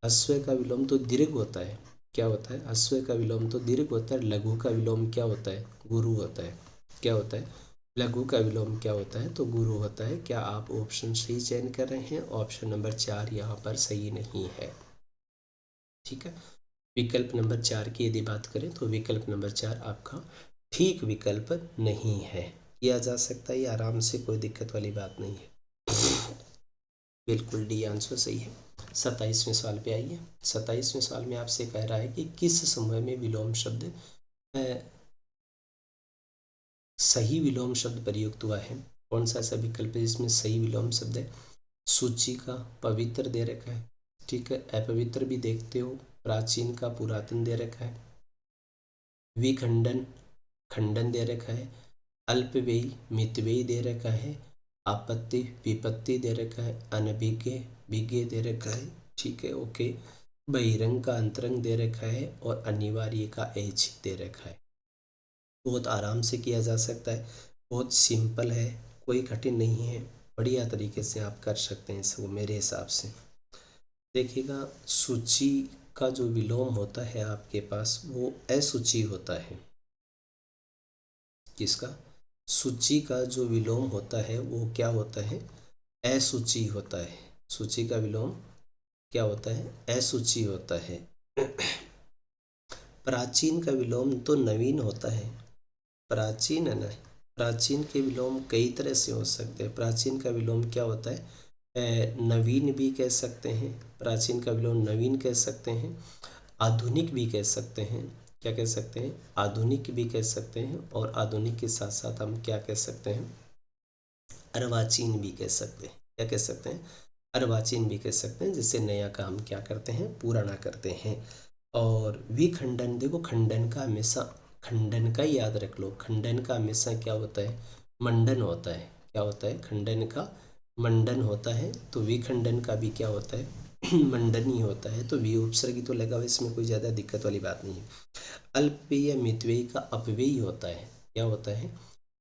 हस्व का विलोम तो दीर्घ होता है, क्या होता है? हस्व का विलोम तो दीर्घ होता है। लघु का विलोम क्या होता है? गुरु होता है, क्या होता है? लघु का विलोम क्या होता है? तो गुरु होता है। क्या आप ऑप्शन सही चयन कर रहे हैं? ऑप्शन नंबर 4 यहाँ पर सही नहीं है, ठीक है। विकल्प नंबर 4 की यदि बात करें तो विकल्प नंबर 4 आपका ठीक विकल्प नहीं है। किया जा सकता है, ये आराम से, कोई दिक्कत वाली बात नहीं है, बिल्कुल डी आंसर सही है। 27वें सवाल पे आइए। 27वें सवाल में आपसे कह रहा है कि किस समय में विलोम शब्द सही विलोम शब्द प्रयुक्त हुआ है? कौन सा ऐसा विकल्प है जिसमें सही विलोम शब्द है? सूची का पवित्र दे रखा है, ठीक है, अपवित्र भी देखते हो। प्राचीन का पुरातन दे रखा है। विखंडन खंडन दे रखा है। अल्पव्ययी मितव्ययी दे रखा है। आपत्ति विपत्ति दे रखा है। अनभिज्ञ विज्ञ दे रखा है, ठीक है, ओके। बहिरंग का अंतरंग दे रखा है, और अनिवार्य का ऐच्छिक दे रखा है। बहुत आराम से किया जा सकता है, बहुत सिंपल है, कोई कठिन नहीं है, बढ़िया तरीके से आप कर सकते हैं इसको मेरे हिसाब से। देखिएगा, सूची का जो विलोम होता है आपके पास वो असूची होता है। किसका? सूची का जो विलोम होता है वो क्या होता है? असूची होता है। सूची का विलोम क्या होता है? असूची होता है। प्राचीन का विलोम तो नवीन होता है, प्राचीन है ना, प्राचीन के विलोम कई तरह से हो सकते हैं। प्राचीन का विलोम क्या होता है? नवीन भी कह सकते हैं, प्राचीन का विलोम नवीन कह सकते हैं, आधुनिक भी कह सकते हैं। क्या कह सकते हैं? आधुनिक भी कह सकते हैं, और आधुनिक के साथ साथ हम क्या कह सकते हैं? अर्वाचीन भी कह सकते हैं। क्या कह सकते हैं? अर्वाचीन भी कह सकते हैं, जिससे नया काम क्या करते हैं? पुराना करते हैं। और विखंडन, देखो खंडन का हमेशा, खंडन का ही याद रख लो, खंडन का हमेशा क्या होता है? मंडन होता है। क्या होता है? खंडन का मंडन होता है। तो विखंडन का भी क्या होता है? मंडन ही होता है। तो वी उपसर्ग तो लगा हुआ, इसमें कोई ज़्यादा दिक्कत वाली बात नहीं है। अल्पव्ययी या मितव्ययी का अपव्ययी होता है। क्या होता है?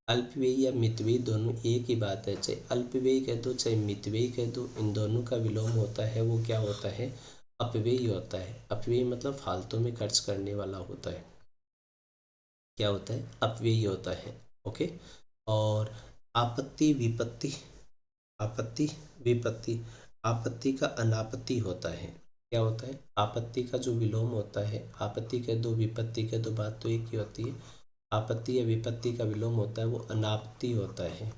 अल्पव्ययी या मितव्ययी दोनों एक ही बात है, चाहे अल्पव्ययी कह दो चाहे मितव्ययी कह दो, इन दोनों का विलोम होता है वो क्या होता है? अपव्ययी होता है। अपव्ययी मतलब फालतू में खर्च करने वाला होता है। क्या होता है? अपव्ययी होता है, ओके। और आपत्ति विपत्ति, आपत्ति विपत्ति, आपत्ति का अनापत्ति होता है। क्या होता है? आपत्ति का जो विलोम होता है, आपत्ति कह दो विपत्ति कह दो, बात तो एक ही होती है। आपत्ति या विपत्ति का विलोम होता है वो अनापत्ति होता है,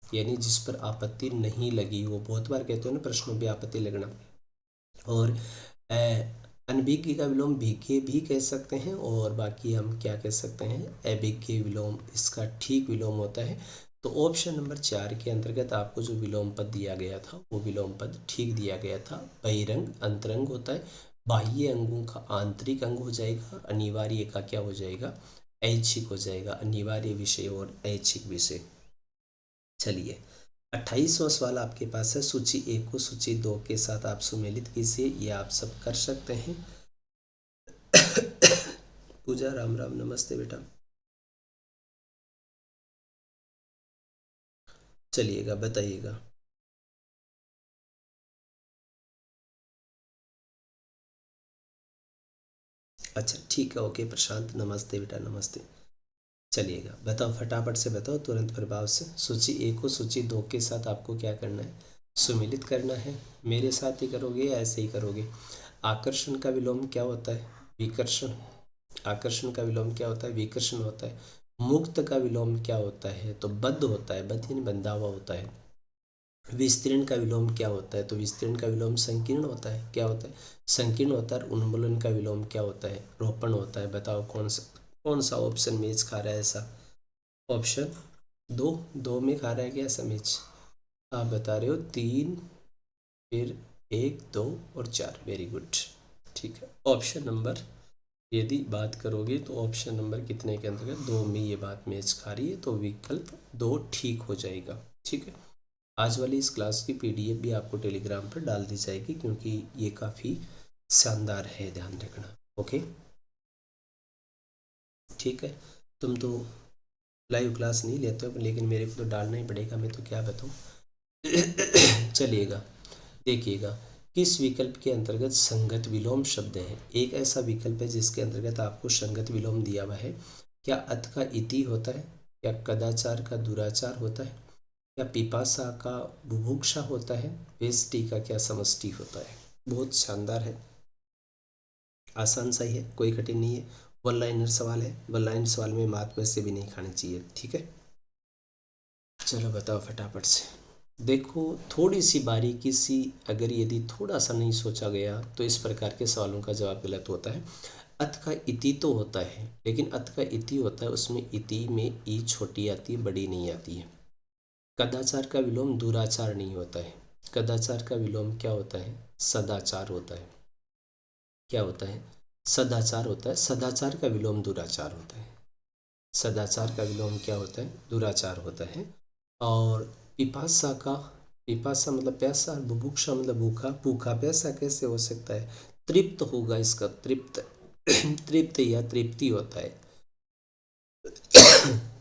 यानी जिस पर आपत्ति नहीं लगी। वो बहुत बार कहते हो ना प्रश्नों में आपत्ति लगना। और अनभिज्ञ का विलोम भिज्ञ भी कह सकते हैं, और बाकी हम क्या कह सकते हैं? अभिज्ञ विलोम इसका ठीक विलोम होता है। तो ऑप्शन नंबर 4 के अंतर्गत आपको जो विलोम पद दिया गया था वो विलोम पद ठीक दिया गया था। बहिरंग अंतरंग होता है, बाह्य अंगों का आंतरिक अंग हो जाएगा, अनिवार्य का क्या हो जाएगा? ऐच्छिक हो जाएगा। अनिवार्य विषय और ऐच्छिक विषय। चलिए, 28वां सवाल आपके पास है। सूची 1 को सूची 2 के साथ आप सुमेलित कीजिए, ये आप सब कर सकते हैं। पूजा, राम राम, नमस्ते बेटा। चलिएगा, बताइएगा। अच्छा ठीक है, ओके प्रशांत, नमस्ते बेटा, नमस्ते। चलिएगा, बताओ फटाफट से बताओ, तुरंत प्रभाव से। सूची ए को सूची 2 के साथ आपको क्या करना है, सुमिलित करना है। मेरे साथ ही करोगे या ऐसे ही करोगे। आकर्षण का विलोम क्या होता है, विकर्षण। आकर्षण का विलोम क्या होता है, विकर्षण होता है। मुक्त का विलोम क्या होता है, तो बद्ध होता है, बद्ध यानी बंधा हुआ होता है। विस्तीर्ण का विलोम क्या होता है, तो विस्तीर्ण का विलोम संकीर्ण होता है, क्या होता है, संकीर्ण होता है। उन्मूलन का विलोम क्या होता है, रोपण होता है। बताओ कौन सा ऑप्शन मेज खा रहा है ऐसा। ऑप्शन दो में खा रहा है क्या ऐसा मेज, आप बता रहे हो 3, फिर 1, 2 और 4, वेरी गुड। ठीक है, ऑप्शन नंबर यदि बात करोगे तो ऑप्शन नंबर कितने के अंतर्गत 2 में ये बात मैच खा रही है, तो विकल्प 2 ठीक हो जाएगा। ठीक है, आज वाली इस क्लास की पीडीएफ भी आपको टेलीग्राम पर डाल दी जाएगी, क्योंकि ये काफ़ी शानदार है, ध्यान रखना। ओके, ठीक है। तुम तो लाइव क्लास नहीं लेते हो, लेकिन मेरे को तो डालना ही पड़ेगा, मैं तो क्या बताऊँ। चलिएगा, देखिएगा, किस विकल्प के अंतर्गत संगत विलोम शब्द है। एक ऐसा विकल्प है जिसके अंतर्गत आपको संगत विलोम दिया हुआ है। क्या अत का इति होता है, या कदाचार का दुराचार होता है, या पिपासा का बुभुक्षा होता है, वेष्टि का क्या समष्टि होता है। बहुत शानदार है, आसान सा ही है, कोई कठिन नहीं है। वन लाइनर सवाल है, वन लाइन सवाल में मात वैसे भी नहीं खानी चाहिए। ठीक है, चलो बताओ फटाफट से। देखो, थोड़ी सी बारीकी सी अगर यदि थोड़ा सा नहीं सोचा गया तो इस प्रकार के सवालों का जवाब गलत होता है। अत का इति तो होता है, लेकिन अत का इति होता है, उसमें इति में ई छोटी आती है, बड़ी नहीं आती है। कदाचार का विलोम दुराचार नहीं होता है। कदाचार का विलोम क्या होता है, सदाचार होता है। क्या होता है, सदाचार होता है। सदाचार का विलोम दुराचार होता है। सदाचार का विलोम क्या होता है, दुराचार होता है। और पिपासा का, पिपासा मतलब प्यासा, बुभुक्षा मतलब भूखा, भूखा प्यासा कैसे हो सकता है, तृप्त होगा इसका, तृप्त तृप्त या तृप्ति होता है।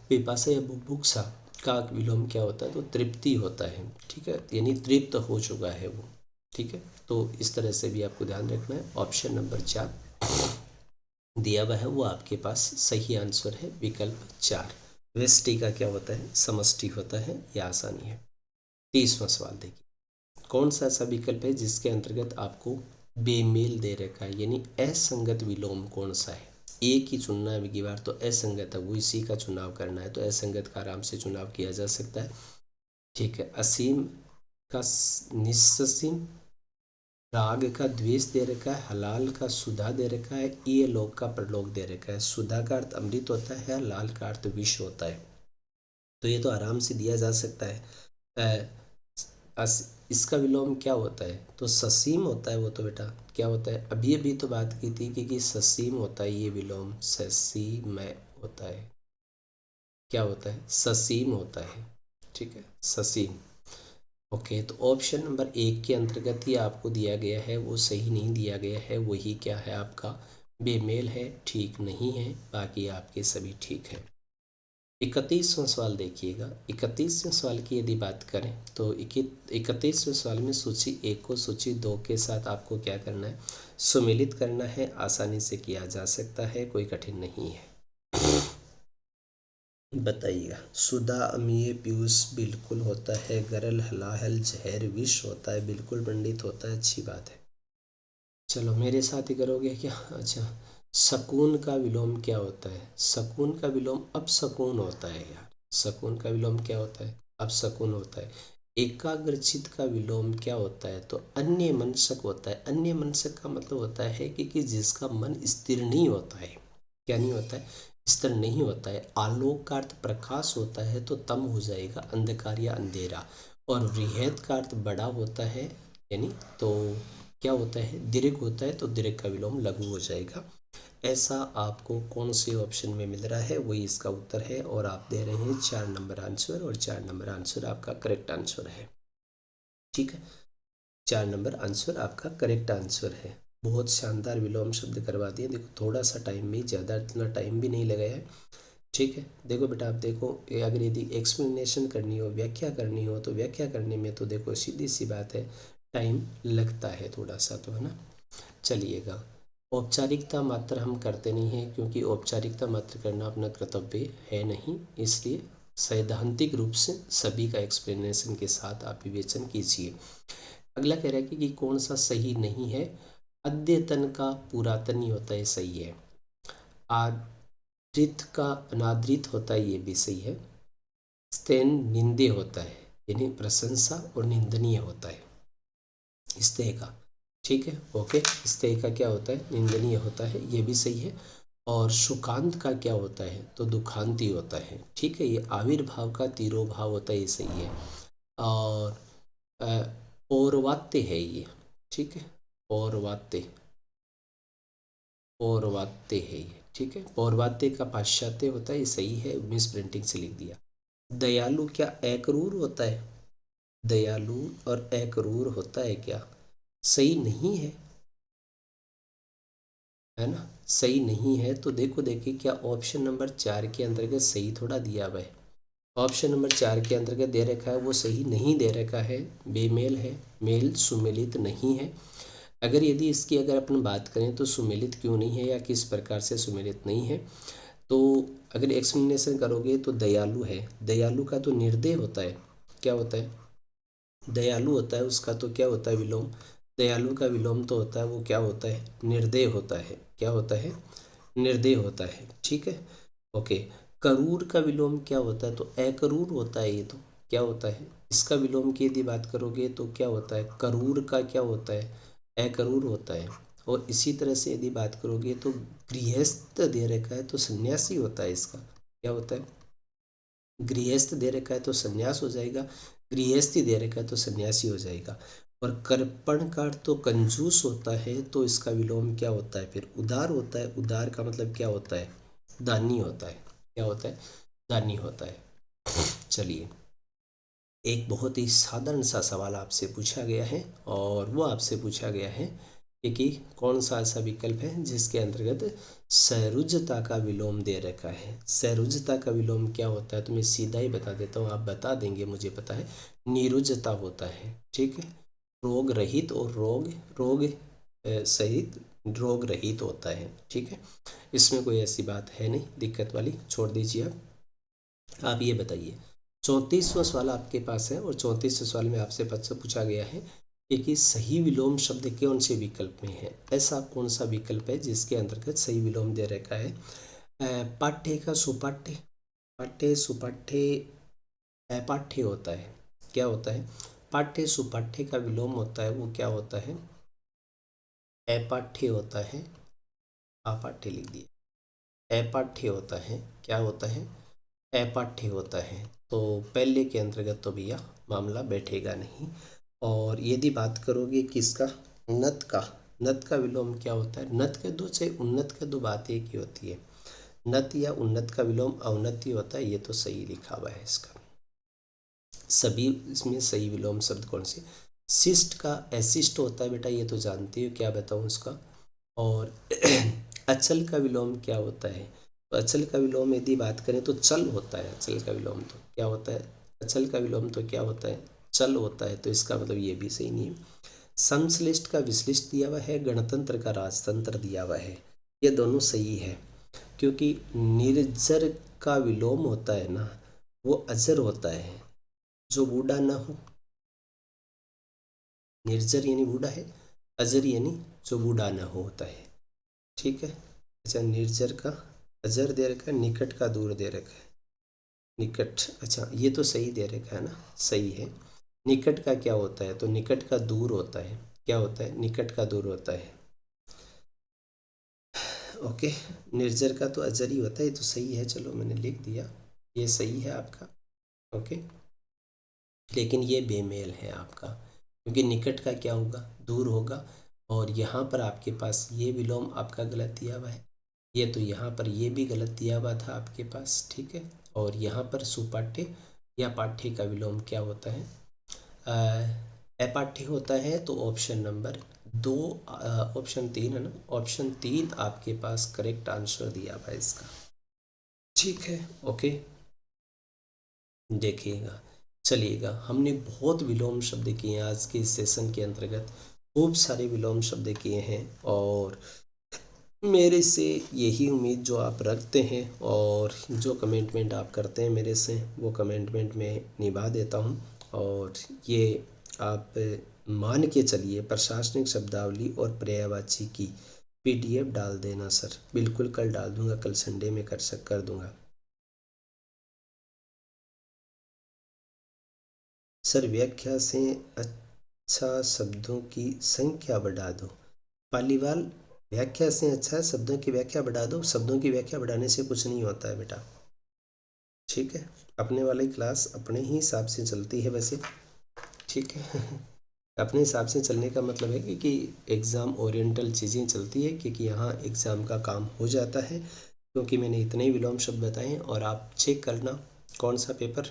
पिपासा या बुभुक्षा का विलोम क्या होता है, तो तृप्ति होता है। ठीक है, यानी तृप्त हो चुका है वो। ठीक है, तो इस तरह से भी आपको ध्यान रखना है। ऑप्शन नंबर 4 दिया हुआ है, वो आपके पास सही आंसर है, विकल्प 4। व्यष्टि का क्या होता है, समष्टि होता है, यह आसानी है। 30वां सवाल देखिए, कौन सा ऐसा विकल्प है जिसके अंतर्गत आपको बेमेल दे रखा है, यानी असंगत विलोम कौन सा है। एक ही चुनना है अगली बार, तो असंगत है वो, इसी का चुनाव करना है, तो असंगत का आराम से चुनाव किया जा सकता है। ठीक है, असीम का निस्सीम, राग का द्वेष दे रखा है, हलाल का सुधा दे रखा है, ये लोक का परलोक दे रखा है। सुधा का अर्थ अमृत होता है, लाल का अर्थ विष होता है, तो ये तो आराम से दिया जा सकता है। इसका विलोम क्या होता है, तो ससीम होता है वो, तो बेटा क्या होता है, अभी अभी तो बात की थी कि ससीम होता है, ये विलोम ससीमय होता है। क्या होता है, ससीम होता है। ठीक है, ससीम। ओके, तो ऑप्शन नंबर 1 के अंतर्गत ही आपको दिया गया है, वो सही नहीं दिया गया है, वही क्या है आपका बेमेल है, ठीक नहीं है, बाकी आपके सभी ठीक है। 31वां सवाल देखिएगा। 31वें सवाल की यदि बात करें तो 31वें सवाल में सूची 1 को सूची 2 के साथ आपको क्या करना है, सुमेलित करना है। आसानी से किया जा सकता है, कोई कठिन नहीं है। बताइएगा, सुधा अमीय पीयूष बिल्कुल होता है, गरल हलाहल जहर विष होता है, बिल्कुल पंडित होता है, अच्छी बात है। चलो मेरे साथ ही करोगे क्या। अच्छा, सकून का विलोम क्या होता है, सकून का विलोम अपसकून होता है यार। सकून का विलोम क्या होता है, अपसकून होता है। एकाग्रचित का विलोम क्या होता है, तो अन्य मनसक होता है। अन्य मनसक का मतलब होता है कि जिसका मन स्थिर नहीं होता है। क्या नहीं होता है, स्थिर नहीं होता है। आलोक का अर्थ प्रकाश होता है, तो तम हो जाएगा, अंधकार या अंधेरा। और वृहद का अर्थ बड़ा होता है, यानी तो क्या होता है, दीर्घ होता है, तो दीर्घ का विलोम लघु हो जाएगा। ऐसा आपको कौन से ऑप्शन में मिल रहा है, वही इसका उत्तर है। और आप दे रहे हैं 4 नंबर आंसर, और 4 नंबर आंसर आपका करेक्ट आंसर है। ठीक है, 4 नंबर आंसर आपका करेक्ट आंसर है। बहुत शानदार विलोम शब्द करवा दिए। देखो थोड़ा सा टाइम में, ज़्यादा इतना टाइम भी नहीं लगाया है। ठीक है, देखो बेटा, आप देखो, अगर यदि एक्सप्लेनेशन करनी हो, व्याख्या करनी हो, तो व्याख्या करने में तो देखो सीधी सी बात है, टाइम लगता है थोड़ा सा, तो है ना। चलिएगा, औपचारिकता मात्र हम करते नहीं हैं, क्योंकि औपचारिकता मात्र करना अपना कर्तव्य है नहीं, इसलिए सैद्धांतिक रूप से सभी का एक्सप्लेनेशन के साथ आप विवेचन कीजिए। अगला कह रहा है कि कौन सा सही नहीं है। अद्यतन का पुरातन ही होता है, सही है। आदृत का अनादृत होता है, ये भी सही है। स्तेन निंदे होता है, यानी प्रशंसा और निंदनीय होता है स्तेय का। ठीक है, ओके। स्तेय का क्या होता है, निंदनीय होता है, ये भी सही है। और सुकांत का क्या होता है, तो दुखांती होता है। ठीक है, ये आविर्भाव का तिरोभाव होता है, ये सही है। और पौर्वात्य है ये। ठीक है, पौर्वात्य, पौर्वात्य है ये। ठीक है, पौर्वात्य का पाश्चात्य होता है, ये सही है, मिस प्रिंटिंग से लिख दिया। दयालु क्या अक्रूर होता है, दयालु और अक्रूर होता है क्या, सही नहीं है ना, सही नहीं है। तो देखो देखिए, क्या ऑप्शन नंबर 4 के अंतर्गत सही थोड़ा दिया हुआ है। ऑप्शन नंबर 4 के अंतर्गत दे रखा है वो सही नहीं दे रखा है, बेमेल है, मेल सुमेलित नहीं है। अगर यदि इसकी अगर अपन बात करें तो सुमेलित क्यों नहीं है या किस प्रकार से सुमेलित नहीं है, तो अगर एक्सप्लेनेशन करोगे तो दयालु है। दयालु का तो निर्दय होता है, क्या होता है, दयालु होता है, उसका तो क्या होता है, विलोम। दयालु का विलोम तो होता है, वो क्या होता है, निर्दय होता है। क्या होता है, निर्दय होता है। ठीक है, ओके। करूर का विलोम क्या होता है, तो अकरूर होता है। ये तो क्या होता है, इसका विलोम की यदि बात करोगे तो क्या होता है, करूर का क्या होता है, अकरूर होता है। और इसी तरह से यदि बात करोगे तो गृहस्थ दे रखा है तो सन्यासी होता है, इसका क्या होता है, गृहस्थ दे रखा है तो सन्यास हो जाएगा, गृहस्थी दे रखा है तो सन्यासी हो जाएगा। और कर्पण का तो कंजूस होता है, तो इसका विलोम क्या होता है, फिर उदार होता है। उदार का मतलब क्या होता है, दानी होता है। क्या होता है, दानी होता है। चलिए, एक बहुत ही साधारण सा सवाल आपसे पूछा गया है, और वो आपसे पूछा गया है कि कौन सा ऐसा विकल्प है जिसके अंतर्गत सरुजता का विलोम दे रखा है। सरुजता का विलोम क्या होता है, तो मैं सीधा ही बता देता हूँ, आप बता देंगे, मुझे पता है। निरुजता होता है। ठीक है, रोग रहित और रोग सहित, रोग रहित होता है। ठीक है, इसमें कोई ऐसी बात है नहीं दिक्कत वाली, छोड़ दीजिए। आप ये बताइए, 34वां सवाल आपके पास है, और 34वें सवाल में आपसे पूछा गया है कि सही विलोम शब्द कौन से विकल्प में है। ऐसा कौन सा विकल्प है जिसके अंतर्गत सही विलोम दे रखा है। पाठ्य का सुपाठ्य, पाठ्य सुपाठ्य अपाठ्य होता है। क्या होता है, पाठ्य सुपाठ्य का विलोम होता है, वो क्या होता है, अपाठ्य होता है। अपाठ्य लिख दिए, अपाठ्य होता है। क्या होता है, अपाठ्य होता है। तो पहले के अंतर्गत तो भैया मामला बैठेगा नहीं। और यदि बात करोगे किसका, नत का, नत का विलोम क्या होता है, नत के दो चाहे उन्नत के दो बात एक ही होती है। नत या उन्नत का विलोम अवनति होता है, ये तो सही लिखा हुआ है इसका। सभी इसमें सही विलोम शब्द कौन से, शिष्ट का अशिष्ट होता है बेटा, ये तो जानते हो, क्या बताऊँ उसका। और अचल का विलोम क्या होता है, तो अचल का विलोम यदि बात करें तो चल होता है। अचल का विलोम तो क्या होता है, अचल का विलोम तो क्या होता है, चल होता है। तो इसका मतलब ये भी सही नहीं है। संश्लिष्ट का विश्लिष्ट दिया हुआ है, गणतंत्र का राजतंत्र दिया हुआ है, ये दोनों सही है। क्योंकि निर्जर का विलोम होता है ना, वो अजर होता है, जो बूढ़ा ना हो। निर्जर यानी बूढ़ा है, अजर यानी जो बूढ़ा ना हो होता है। ठीक है, अच्छा, निर्जर का अजर दे रखा है, निकट का दूर दे रखा है, निकट, अच्छा ये तो सही दे रखा है ना, सही है। निकट का क्या होता है, तो निकट का दूर होता है। क्या होता है, निकट का दूर होता है। ओके, निर्जर का तो अजर ही होता है, ये तो सही है, चलो मैंने लिख दिया, ये सही है आपका। ओके, लेकिन ये बेमेल है आपका, क्योंकि निकट का क्या होगा, दूर होगा। और यहाँ पर आपके पास ये विलोम आपका गलत दिया हुआ है, ये तो यहाँ पर ये भी गलत दिया हुआ था आपके पास। ठीक है, और यहाँ पर सुपाठ्य या पाठ्य का विलोम क्या होता है, अपाठ्य होता है। तो ऑप्शन नंबर 2, ऑप्शन 3 है ना, ऑप्शन 3 आपके पास करेक्ट आंसर दिया हुआ है इसका। ठीक है, ओके, देखिएगा, चलिएगा, हमने बहुत विलोम शब्द किए हैं आज के इस सेशन के अंतर्गत, खूब सारे विलोम शब्द किए हैं। और मेरे से यही उम्मीद जो आप रखते हैं और जो कमिटमेंट आप करते हैं मेरे से, वो कमिटमेंट मैं निभा देता हूँ। और ये आप मान के चलिए, प्रशासनिक शब्दावली और पर्यायवाची की पीडीएफ डाल देना सर। बिल्कुल कल डाल दूंगा, कल संडे में कर दूंगा सर। व्याख्या से अच्छा शब्दों की संख्या बढ़ा दो। पालीवाल, व्याख्या से अच्छा शब्दों की व्याख्या बढ़ा दो। शब्दों की व्याख्या बढ़ाने से कुछ नहीं होता है बेटा, ठीक है। अपने वाली क्लास अपने ही हिसाब से चलती है वैसे, ठीक है। अपने हिसाब से चलने का मतलब है कि एग्ज़ाम ओरिएंटल चीज़ें चलती है, क्योंकि यहाँ एग्ज़ाम का काम हो जाता है। क्योंकि मैंने इतने ही विलोम शब्द बताए हैं। और आप चेक करना कौन सा पेपर,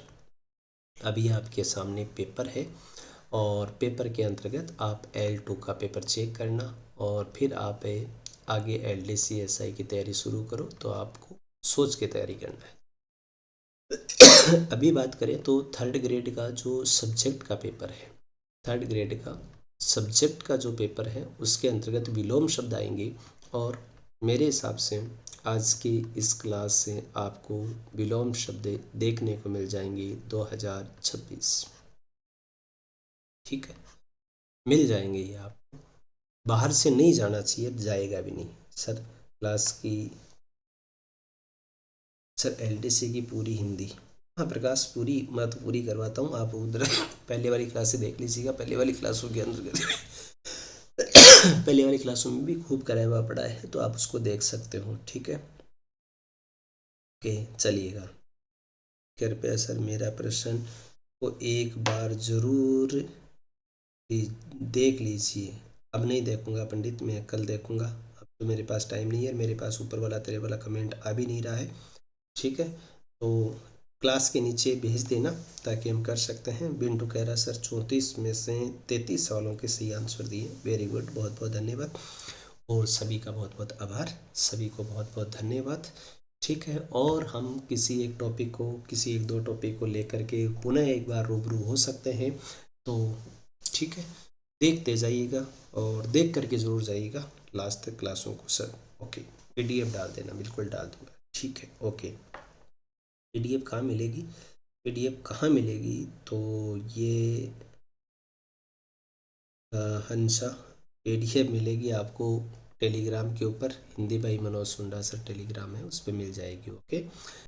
अभी आपके सामने पेपर है, और पेपर के अंतर्गत आप L2 का पेपर चेक करना, और फिर आप आगे LDC SI की तैयारी शुरू करो। तो आपको सोच के तैयारी करना है। अभी बात करें तो थर्ड ग्रेड का जो सब्जेक्ट का पेपर है, थर्ड ग्रेड का सब्जेक्ट का जो पेपर है, उसके अंतर्गत विलोम शब्द आएंगे। और मेरे हिसाब से आज की इस क्लास से आपको विलोम शब्द देखने को मिल जाएंगे 2026, ठीक है। मिल जाएंगे ये आपको, बाहर से नहीं जाना चाहिए, जाएगा भी नहीं सर। क्लास की सर LDC की पूरी हिंदी, हाँ प्रकाश, पूरी मैं तो पूरी करवाता हूँ। आप उधर पहले वाली क्लास से देख लीजिएगा। पहले वाली क्लासों के अंदर पहले वाली क्लासों में भी खूब कराया हुआ पड़ा है, तो आप उसको देख सकते हो, ठीक है। ओके, चलिएगा। कृपया सर मेरा प्रश्न को एक बार ज़रूर देख लीजिए। अब नहीं देखूंगा पंडित, मैं कल देखूंगा। अब तो मेरे पास टाइम नहीं है, मेरे पास ऊपर वाला तेरे वाला कमेंट आ भी नहीं रहा है, ठीक है। तो क्लास के नीचे भेज देना ताकि हम कर सकते हैं। बिंटू कह रहा सर 34 में से 33 सवालों के सही आंसर दिए। वेरी गुड, बहुत बहुत धन्यवाद। और सभी का बहुत बहुत आभार, सभी को बहुत बहुत धन्यवाद, ठीक है। और हम किसी एक टॉपिक को, किसी एक दो टॉपिक को लेकर के पुनः एक बार रूबरू हो सकते हैं, तो ठीक है। देखते जाइएगा और देख करके ज़रूर जाइएगा लास्ट तक क्लासों को सर। ओके, पीडीएफ डाल देना, बिल्कुल डाल दूंगा, ठीक है। ओके, पीडीएफ कहाँ मिलेगी? पीडीएफ कहाँ मिलेगी? तो ये हंसा, पीडीएफ मिलेगी आपको टेलीग्राम के ऊपर। हिंदी भाई मनोज सुंडा सर टेलीग्राम है, उस पर मिल जाएगी। ओके।